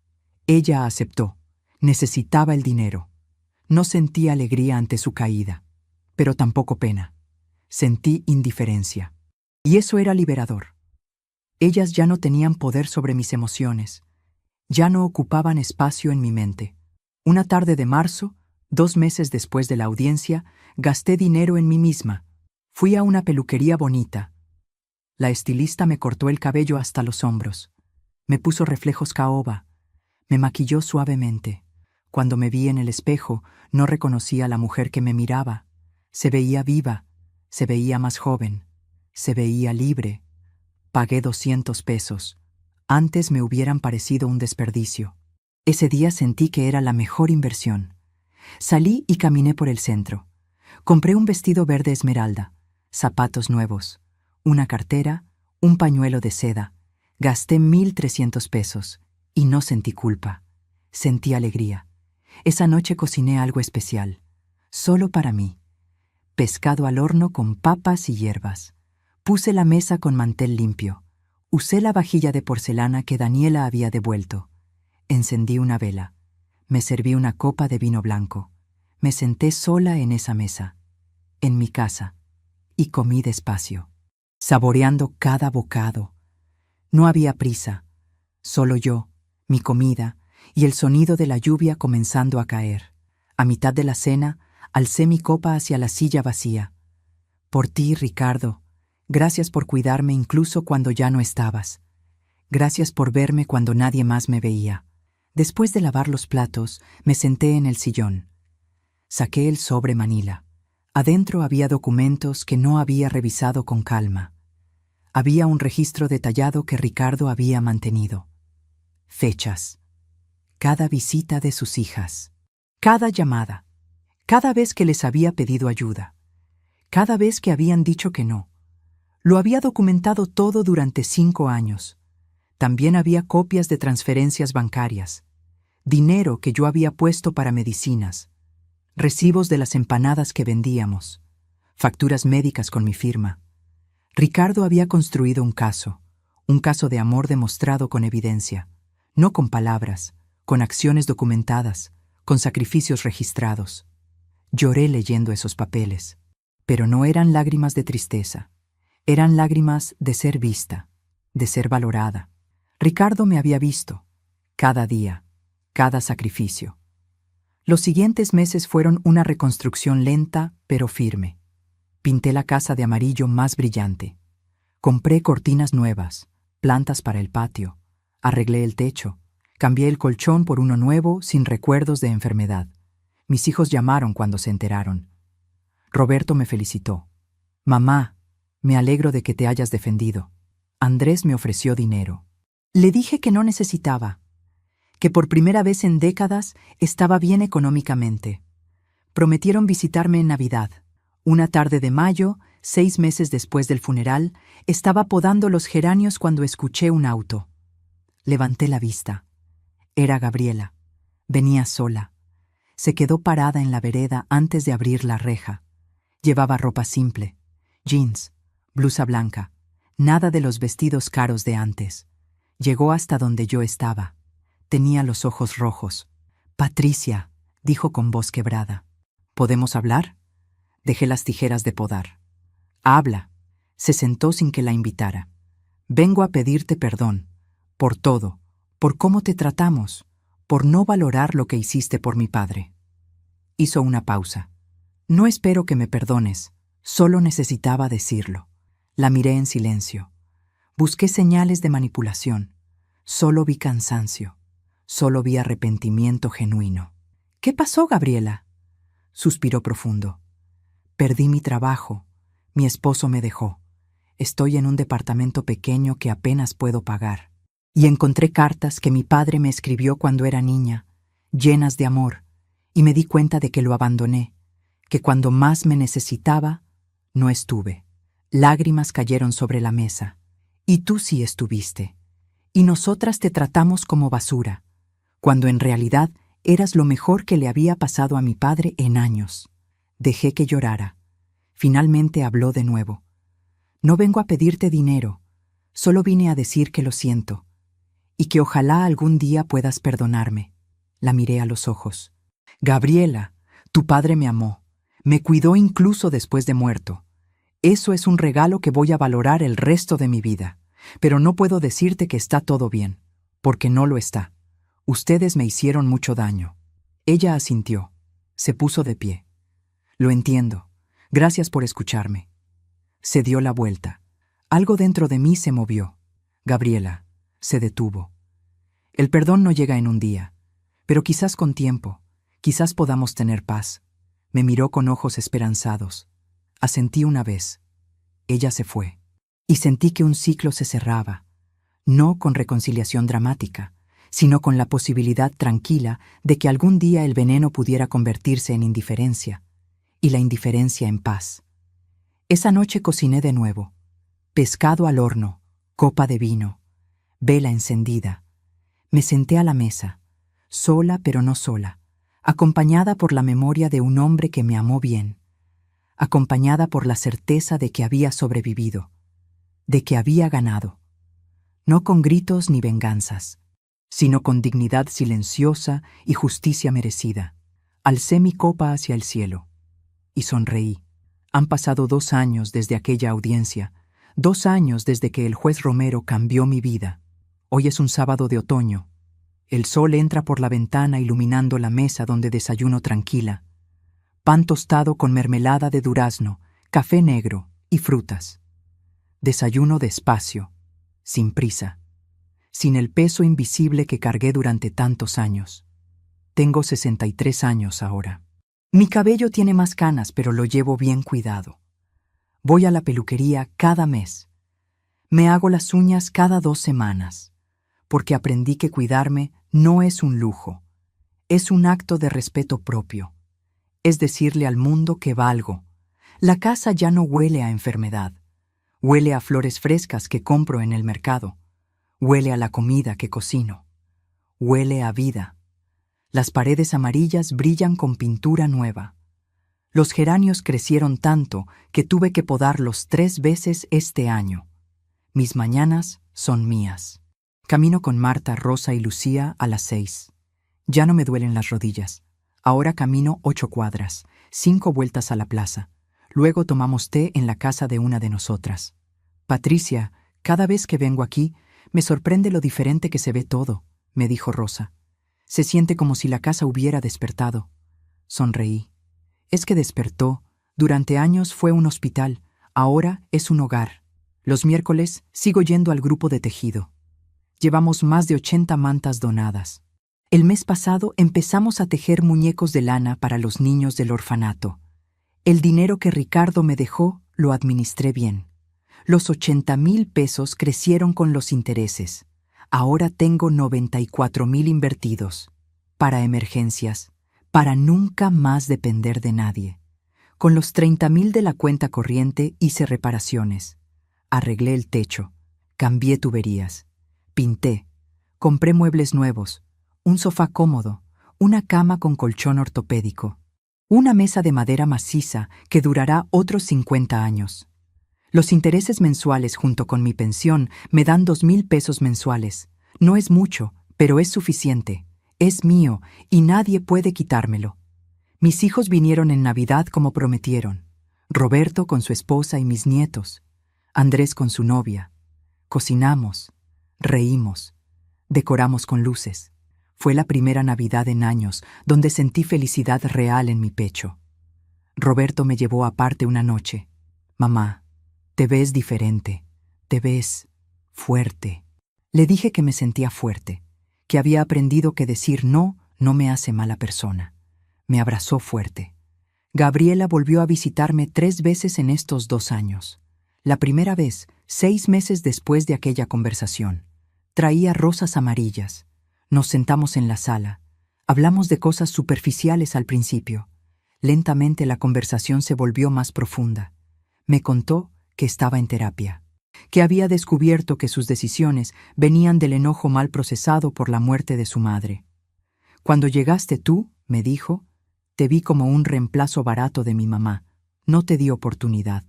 Ella aceptó. Necesitaba el dinero. No sentí alegría ante su caída, pero tampoco pena. Sentí indiferencia. Y eso era liberador. Ellas ya no tenían poder sobre mis emociones. Ya no ocupaban espacio en mi mente. Una tarde de marzo, 2 meses después de la audiencia, gasté dinero en mí misma. Fui a una peluquería bonita. La estilista me cortó el cabello hasta los hombros. Me puso reflejos caoba. Me maquilló suavemente. Cuando me vi en el espejo, no reconocí a la mujer que me miraba. Se veía viva, se veía más joven, se veía libre. Pagué 200 pesos. Antes me hubieran parecido un desperdicio. Ese día sentí que era la mejor inversión. Salí y caminé por el centro. Compré un vestido verde esmeralda, zapatos nuevos, una cartera, un pañuelo de seda. Gasté 1,300 pesos y no sentí culpa. Sentí alegría. Esa noche cociné algo especial, solo para mí. Pescado al horno con papas y hierbas. Puse la mesa con mantel limpio. Usé la vajilla de porcelana que Daniela había devuelto. Encendí una vela. Me serví una copa de vino blanco. Me senté sola en esa mesa, en mi casa, y comí despacio, saboreando cada bocado. No había prisa, solo yo, mi comida y el sonido de la lluvia comenzando a caer. A mitad de la cena, alcé mi copa hacia la silla vacía. Por ti, Ricardo. Gracias por cuidarme incluso cuando ya no estabas. Gracias por verme cuando nadie más me veía. Después de lavar los platos, me senté en el sillón. Saqué el sobre manila. Adentro había documentos que no había revisado con calma. Había un registro detallado que Ricardo había mantenido. Fechas. Cada visita de sus hijas. Cada llamada. Cada vez que les había pedido ayuda. Cada vez que habían dicho que no. Lo había documentado todo durante 5 años. También había copias de transferencias bancarias. Dinero que yo había puesto para medicinas. Recibos de las empanadas que vendíamos. Facturas médicas con mi firma. Ricardo había construido un caso de amor demostrado con evidencia, no con palabras, con acciones documentadas, con sacrificios registrados. Lloré leyendo esos papeles, pero no eran lágrimas de tristeza, eran lágrimas de ser vista, de ser valorada. Ricardo me había visto, cada día, cada sacrificio. Los siguientes meses fueron una reconstrucción lenta pero firme. Pinté la casa de amarillo más brillante. Compré cortinas nuevas, plantas para el patio, arreglé el techo, cambié el colchón por uno nuevo sin recuerdos de enfermedad. Mis hijos llamaron cuando se enteraron. Roberto me felicitó. Mamá, me alegro de que te hayas defendido. Andrés me ofreció dinero. Le dije que no necesitaba, que por primera vez en décadas estaba bien económicamente. Prometieron visitarme en Navidad. Una tarde de mayo, 6 meses después del funeral, estaba podando los geranios cuando escuché un auto. Levanté la vista. Era Gabriela. Venía sola. Se quedó parada en la vereda antes de abrir la reja. Llevaba ropa simple, jeans, blusa blanca, nada de los vestidos caros de antes. Llegó hasta donde yo estaba. Tenía los ojos rojos. Patricia, dijo con voz quebrada. ¿Podemos hablar? Dejé las tijeras de podar. Habla. Se sentó sin que la invitara. Vengo a pedirte perdón. Por todo. Por cómo te tratamos. Por no valorar lo que hiciste por mi padre. Hizo una pausa. No espero que me perdones. Solo necesitaba decirlo. La miré en silencio. Busqué señales de manipulación. Solo vi cansancio. Solo vi arrepentimiento genuino. ¿Qué pasó, Gabriela? Suspiró profundo. Perdí mi trabajo. Mi esposo me dejó. Estoy en un departamento pequeño que apenas puedo pagar. Y encontré cartas que mi padre me escribió cuando era niña, llenas de amor, y me di cuenta de que lo abandoné, que cuando más me necesitaba, no estuve. Lágrimas cayeron sobre la mesa. Y tú sí estuviste. Y nosotras te tratamos como basura, cuando en realidad eras lo mejor que le había pasado a mi padre en años. Dejé que llorara. Finalmente habló de nuevo. No vengo a pedirte dinero, solo vine a decir que lo siento, y que ojalá algún día puedas perdonarme. La miré a los ojos. Gabriela, tu padre me amó, me cuidó incluso después de muerto. Eso es un regalo que voy a valorar el resto de mi vida, pero no puedo decirte que está todo bien, porque no lo está. Ustedes me hicieron mucho daño. Ella asintió. Se puso de pie. Lo entiendo. Gracias por escucharme. Se dio la vuelta. Algo dentro de mí se movió. Gabriela se detuvo. El perdón no llega en un día, pero quizás con tiempo, quizás podamos tener paz. Me miró con ojos esperanzados. Asentí una vez. Ella se fue. Y sentí que un ciclo se cerraba, no con reconciliación dramática, sino con la posibilidad tranquila de que algún día el veneno pudiera convertirse en indiferencia, y la indiferencia en paz. Esa noche cociné de nuevo. Pescado al horno, copa de vino, vela encendida. Me senté a la mesa, sola pero no sola, acompañada por la memoria de un hombre que me amó bien, acompañada por la certeza de que había sobrevivido, de que había ganado, no con gritos ni venganzas, sino con dignidad silenciosa y justicia merecida. Alcé mi copa hacia el cielo y sonreí. Han pasado 2 años desde aquella audiencia, 2 años desde que el juez Romero cambió mi vida. Hoy es un sábado de otoño. El sol entra por la ventana iluminando la mesa donde desayuno tranquila. Pan tostado con mermelada de durazno, café negro y frutas. Desayuno despacio, sin prisa, sin el peso invisible que cargué durante tantos años. Tengo 63 años ahora. Mi cabello tiene más canas, pero lo llevo bien cuidado. Voy a la peluquería cada mes. Me hago las uñas cada 2 semanas, porque aprendí que cuidarme no es un lujo, es un acto de respeto propio. Es decirle al mundo que valgo. La casa ya no huele a enfermedad. Huele a flores frescas que compro en el mercado. Huele a la comida que cocino. Huele a vida. Las paredes amarillas brillan con pintura nueva. Los geranios crecieron tanto que tuve que podarlos 3 veces este año. Mis mañanas son mías. Camino con Marta, Rosa y Lucía a las 6. Ya no me duelen las rodillas. Ahora camino 8 cuadras, 5 vueltas a la plaza. Luego tomamos té en la casa de una de nosotras. Patricia, cada vez que vengo aquí, me sorprende lo diferente que se ve todo, me dijo Rosa. Se siente como si la casa hubiera despertado. Sonreí. Es que despertó. Durante años fue un hospital. Ahora es un hogar. Los miércoles sigo yendo al grupo de tejido. Llevamos más de 80 mantas donadas. El mes pasado empezamos a tejer muñecos de lana para los niños del orfanato. El dinero que Ricardo me dejó lo administré bien. Los 80,000 pesos crecieron con los intereses. Ahora tengo 94,000 invertidos. Para emergencias, para nunca más depender de nadie. Con los 30,000 de la cuenta corriente hice reparaciones. Arreglé el techo, cambié tuberías, pinté, compré muebles nuevos, un sofá cómodo, una cama con colchón ortopédico, una mesa de madera maciza que durará otros 50 años. Los intereses mensuales junto con mi pensión me dan 2,000 pesos mensuales. No es mucho, pero es suficiente. Es mío y nadie puede quitármelo. Mis hijos vinieron en Navidad como prometieron. Roberto con su esposa y mis nietos. Andrés con su novia. Cocinamos, reímos, decoramos con luces. Fue la primera Navidad en años donde sentí felicidad real en mi pecho. Roberto me llevó aparte una noche. Mamá, te ves diferente, te ves fuerte. Le dije que me sentía fuerte, que había aprendido que decir no me hace mala persona. Me abrazó fuerte. Gabriela volvió a visitarme 3 veces en estos 2 años. La primera vez, 6 meses después de aquella conversación. Traía rosas amarillas. Nos sentamos en la sala. Hablamos de cosas superficiales al principio. Lentamente la conversación se volvió más profunda. Me contó que estaba en terapia, que había descubierto que sus decisiones venían del enojo mal procesado por la muerte de su madre. Cuando llegaste tú, me dijo, te vi como un reemplazo barato de mi mamá. No te di oportunidad.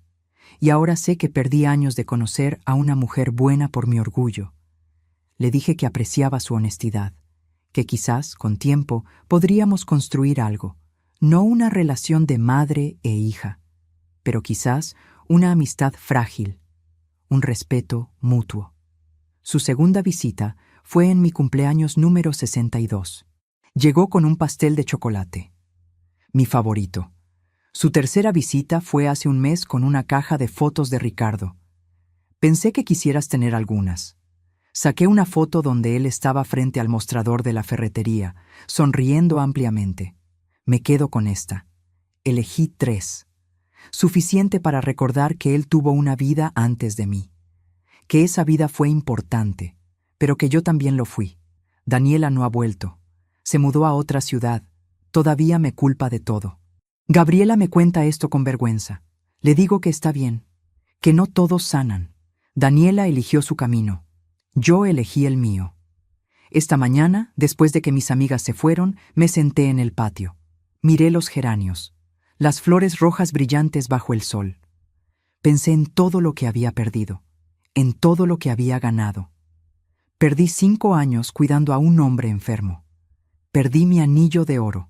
Y ahora sé que perdí años de conocer a una mujer buena por mi orgullo. Le dije que apreciaba su honestidad, que quizás, con tiempo, podríamos construir algo, no una relación de madre e hija, pero quizás una amistad frágil, un respeto mutuo. Su segunda visita fue en mi cumpleaños número 62. Llegó con un pastel de chocolate, mi favorito. Su tercera visita fue hace un mes con una caja de fotos de Ricardo. Pensé que quisieras tener algunas. Saqué una foto donde él estaba frente al mostrador de la ferretería, sonriendo ampliamente. Me quedo con esta. Elegí 3. Suficiente para recordar que él tuvo una vida antes de mí. Que esa vida fue importante, pero que yo también lo fui. Daniela no ha vuelto. Se mudó a otra ciudad. Todavía me culpa de todo. Gabriela me cuenta esto con vergüenza. Le digo que está bien, que no todos sanan. Daniela eligió su camino. Yo elegí el mío. Esta mañana, después de que mis amigas se fueron, me senté en el patio. Miré los geranios, las flores rojas brillantes bajo el sol. Pensé en todo lo que había perdido, en todo lo que había ganado. Perdí 5 años cuidando a un hombre enfermo. Perdí mi anillo de oro.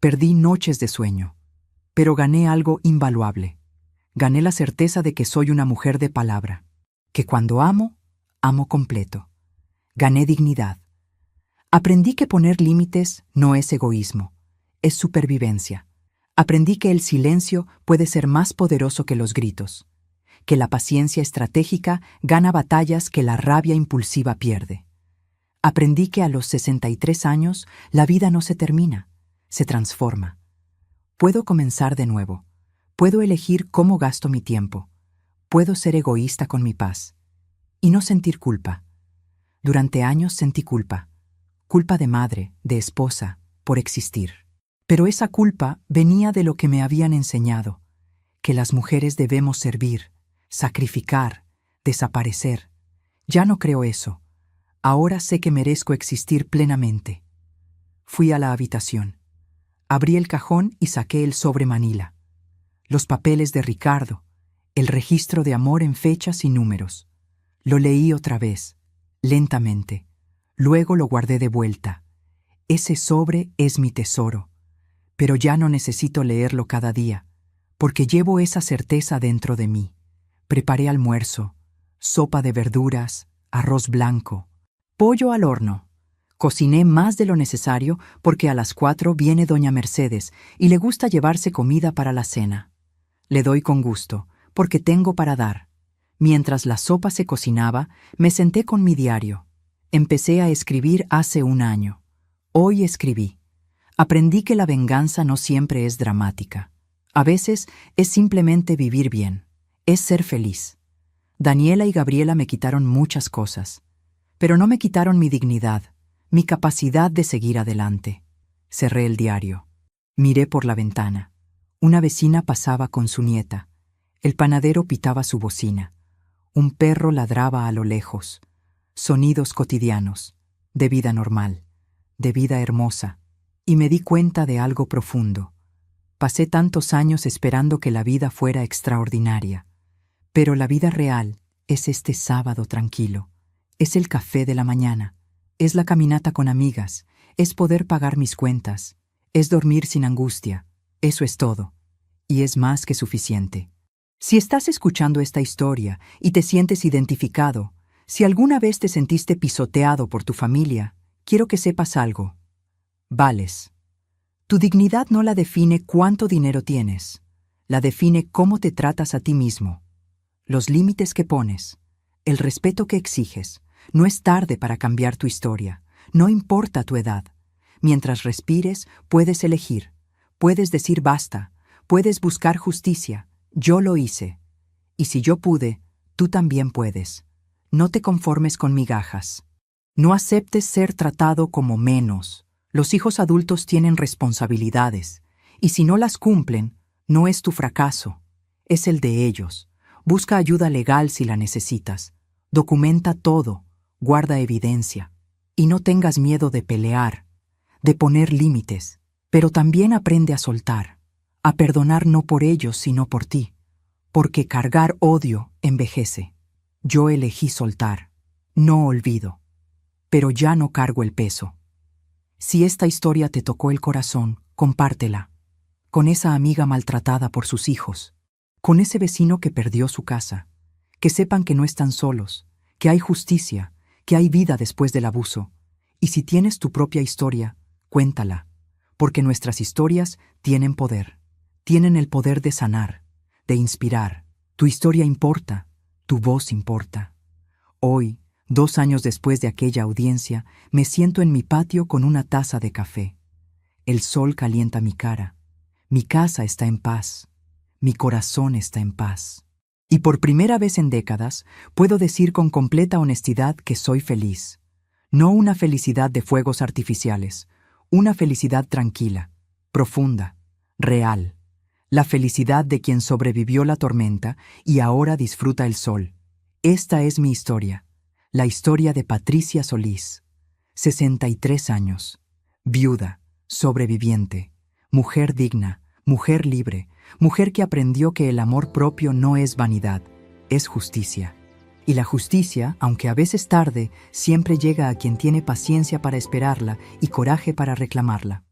Perdí noches de sueño. Pero gané algo invaluable. Gané la certeza de que soy una mujer de palabra, que cuando amo, amo completo. Gané dignidad. Aprendí que poner límites no es egoísmo, es supervivencia. Aprendí que el silencio puede ser más poderoso que los gritos, que la paciencia estratégica gana batallas que la rabia impulsiva pierde. Aprendí que a los 63 años la vida no se termina, se transforma. Puedo comenzar de nuevo. Puedo elegir cómo gasto mi tiempo. Puedo ser egoísta con mi paz. Y no sentir culpa. Durante años sentí culpa. Culpa de madre, de esposa, por existir. Pero esa culpa venía de lo que me habían enseñado, que las mujeres debemos servir, sacrificar, desaparecer. Ya no creo eso. Ahora sé que merezco existir plenamente. Fui a la habitación. Abrí el cajón y saqué el sobre Manila. Los papeles de Ricardo, el registro de amor en fechas y números. Lo leí otra vez, lentamente. Luego lo guardé de vuelta. Ese sobre es mi tesoro. Pero ya no necesito leerlo cada día, porque llevo esa certeza dentro de mí. Preparé almuerzo, sopa de verduras, arroz blanco, pollo al horno. Cociné más de lo necesario porque a las 4 viene doña Mercedes y le gusta llevarse comida para la cena. Le doy con gusto, porque tengo para dar. Mientras la sopa se cocinaba, me senté con mi diario. Empecé a escribir hace un año. Hoy escribí. Aprendí que la venganza no siempre es dramática. A veces es simplemente vivir bien, es ser feliz. Daniela y Gabriela me quitaron muchas cosas, pero no me quitaron mi dignidad, mi capacidad de seguir adelante. Cerré el diario. Miré por la ventana. Una vecina pasaba con su nieta. El panadero pitaba su bocina. Un perro ladraba a lo lejos. Sonidos cotidianos, de vida normal, de vida hermosa. Y me di cuenta de algo profundo. Pasé tantos años esperando que la vida fuera extraordinaria. Pero la vida real es este sábado tranquilo. Es el café de la mañana. Es la caminata con amigas. Es poder pagar mis cuentas. Es dormir sin angustia. Eso es todo. Y es más que suficiente. Si estás escuchando esta historia y te sientes identificado, si alguna vez te sentiste pisoteado por tu familia, quiero que sepas algo. Vales. Tu dignidad no la define cuánto dinero tienes. La define cómo te tratas a ti mismo. Los límites que pones, el respeto que exiges. No es tarde para cambiar tu historia. No importa tu edad. Mientras respires, puedes elegir. Puedes decir basta. Puedes buscar justicia. Yo lo hice. Y si yo pude, tú también puedes. No te conformes con migajas. No aceptes ser tratado como menos. Los hijos adultos tienen responsabilidades, y si no las cumplen, no es tu fracaso, es el de ellos. Busca ayuda legal si la necesitas. Documenta todo, guarda evidencia. Y no tengas miedo de pelear, de poner límites, pero también aprende a soltar, a perdonar no por ellos sino por ti, porque cargar odio envejece. Yo elegí soltar, no olvido, pero ya no cargo el peso. Si esta historia te tocó el corazón, compártela. Con esa amiga maltratada por sus hijos, con ese vecino que perdió su casa. Que sepan que no están solos, que hay justicia, que hay vida después del abuso. Y si tienes tu propia historia, cuéntala, porque nuestras historias tienen poder. Tienen el poder de sanar, de inspirar. Tu historia importa, tu voz importa. Hoy, 2 años después de aquella audiencia, me siento en mi patio con una taza de café. El sol calienta mi cara. Mi casa está en paz. Mi corazón está en paz. Y por primera vez en décadas, puedo decir con completa honestidad que soy feliz. No una felicidad de fuegos artificiales, una felicidad tranquila, profunda, real. La felicidad de quien sobrevivió la tormenta y ahora disfruta el sol. Esta es mi historia. La historia de Patricia Solís, 63 años, viuda, sobreviviente, mujer digna, mujer libre, mujer que aprendió que el amor propio no es vanidad, es justicia. Y la justicia, aunque a veces tarde, siempre llega a quien tiene paciencia para esperarla y coraje para reclamarla.